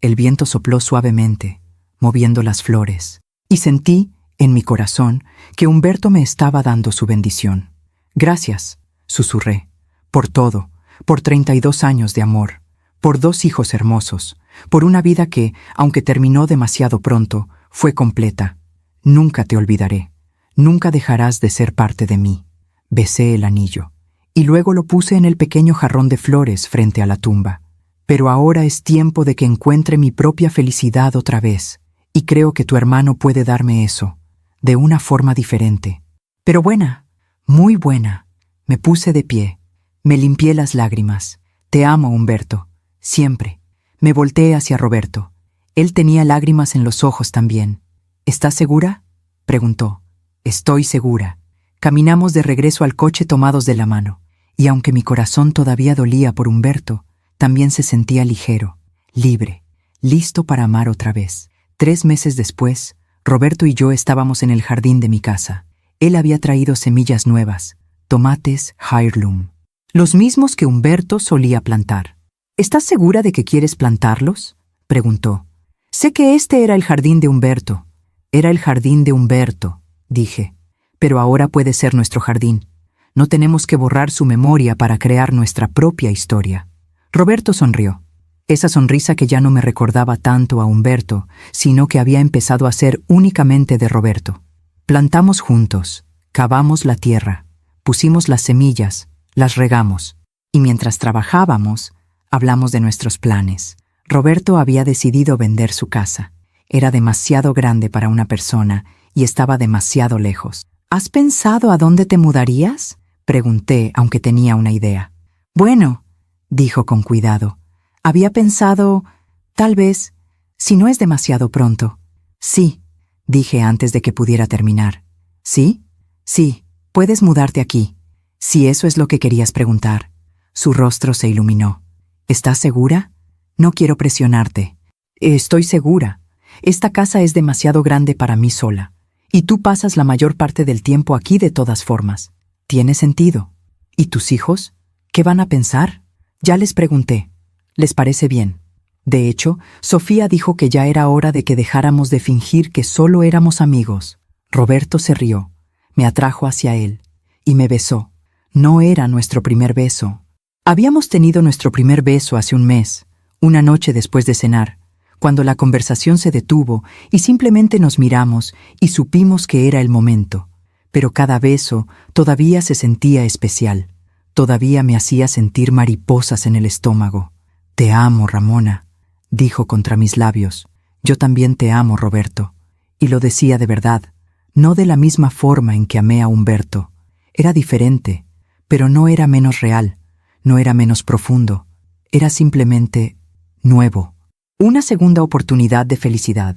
El viento sopló suavemente, moviendo las flores. Y sentí, en mi corazón, que Humberto me estaba dando su bendición. Gracias, susurré, por todo, por 32 años de amor, por 2 hijos hermosos, por una vida que, aunque terminó demasiado pronto, fue completa. Nunca te olvidaré. Nunca dejarás de ser parte de mí. Besé el anillo, y luego lo puse en el pequeño jarrón de flores frente a la tumba. Pero ahora es tiempo de que encuentre mi propia felicidad otra vez, y creo que tu hermano puede darme eso, de una forma diferente. Pero buena, muy buena. Me puse de pie, me limpié las lágrimas. Te amo, Humberto, siempre. Me volteé hacia Roberto. Él tenía lágrimas en los ojos también. ¿Estás segura?, preguntó. Estoy segura. Caminamos de regreso al coche tomados de la mano, y aunque mi corazón todavía dolía por Humberto, también se sentía ligero, libre, listo para amar otra vez. 3 meses después, Roberto y yo estábamos en el jardín de mi casa. Él había traído semillas nuevas, tomates heirloom, los mismos que Humberto solía plantar. ¿Estás segura de que quieres plantarlos?, preguntó. Sé que este era el jardín de Humberto. Era el jardín de Humberto, dije. Pero ahora puede ser nuestro jardín. No tenemos que borrar su memoria para crear nuestra propia historia. Roberto sonrió. Esa sonrisa que ya no me recordaba tanto a Humberto, sino que había empezado a ser únicamente de Roberto. Plantamos juntos, cavamos la tierra, pusimos las semillas, las regamos, y mientras trabajábamos, hablamos de nuestros planes. Roberto había decidido vender su casa. Era demasiado grande para una persona y estaba demasiado lejos. ¿Has pensado a dónde te mudarías?, pregunté, aunque tenía una idea. Bueno, dijo con cuidado. Había pensado, tal vez, si no es demasiado pronto. Sí, dije antes de que pudiera terminar. ¿Sí? Sí, puedes mudarte aquí. Si eso es lo que querías preguntar. Su rostro se iluminó. ¿Estás segura? No quiero presionarte. Estoy segura. Esta casa es demasiado grande para mí sola. Y tú pasas la mayor parte del tiempo aquí de todas formas. Tiene sentido. ¿Y tus hijos? ¿Qué van a pensar? Ya les pregunté. ¿Les parece bien? De hecho, Sofía dijo que ya era hora de que dejáramos de fingir que solo éramos amigos. Roberto se rió, me atrajo hacia él y me besó. No era nuestro primer beso. Habíamos tenido nuestro primer beso hace un mes, una noche después de cenar, cuando la conversación se detuvo y simplemente nos miramos y supimos que era el momento. Pero cada beso todavía se sentía especial. Todavía me hacía sentir mariposas en el estómago. Te amo, Ramona, dijo contra mis labios. Yo también te amo, Roberto. Y lo decía de verdad, no de la misma forma en que amé a Humberto. Era diferente, pero no era menos real, no era menos profundo. Era simplemente nuevo. Una segunda oportunidad de felicidad.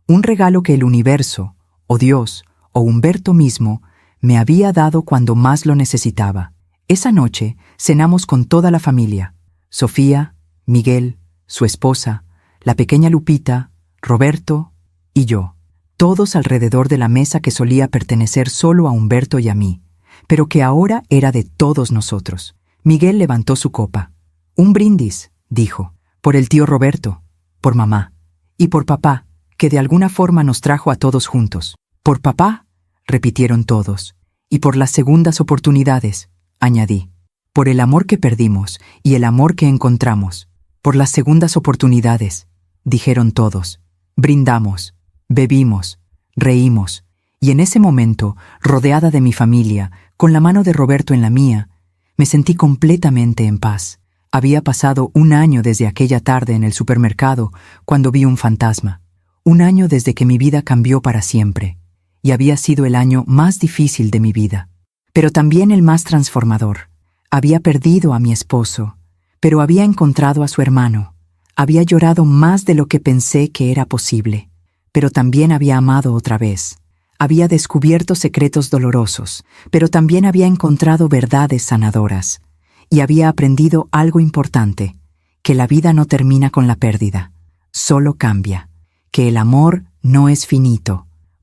Un regalo que el universo, o Dios, o Humberto mismo, me había dado cuando más lo necesitaba. Esa noche cenamos con toda la familia. Sofía, Miguel, su esposa, la pequeña Lupita, Roberto y yo. Todos alrededor de la mesa que solía pertenecer solo a Humberto y a mí, pero que ahora era de todos nosotros. Miguel levantó su copa. Un brindis, dijo, por el tío Roberto, por mamá y por papá, que de alguna forma nos trajo a todos juntos. Por papá, repitieron todos, y por las segundas oportunidades, añadí. Por el amor que perdimos y el amor que encontramos. Por las segundas oportunidades, dijeron todos. Brindamos, bebimos, reímos, y en ese momento, rodeada de mi familia, con la mano de Roberto en la mía, me sentí completamente en paz. Había pasado un año desde aquella tarde en el supermercado cuando vi un fantasma. Un año desde que mi vida cambió para siempre, y había sido el año más difícil de mi vida, pero también el más transformador. Había perdido a mi esposo, pero había encontrado a su hermano. Había llorado más de lo que pensé que era posible, pero también había amado otra vez. Había descubierto secretos dolorosos, pero también había encontrado verdades sanadoras. Y había aprendido algo importante, que la vida no termina con la pérdida, solo cambia, que el amor no es finito,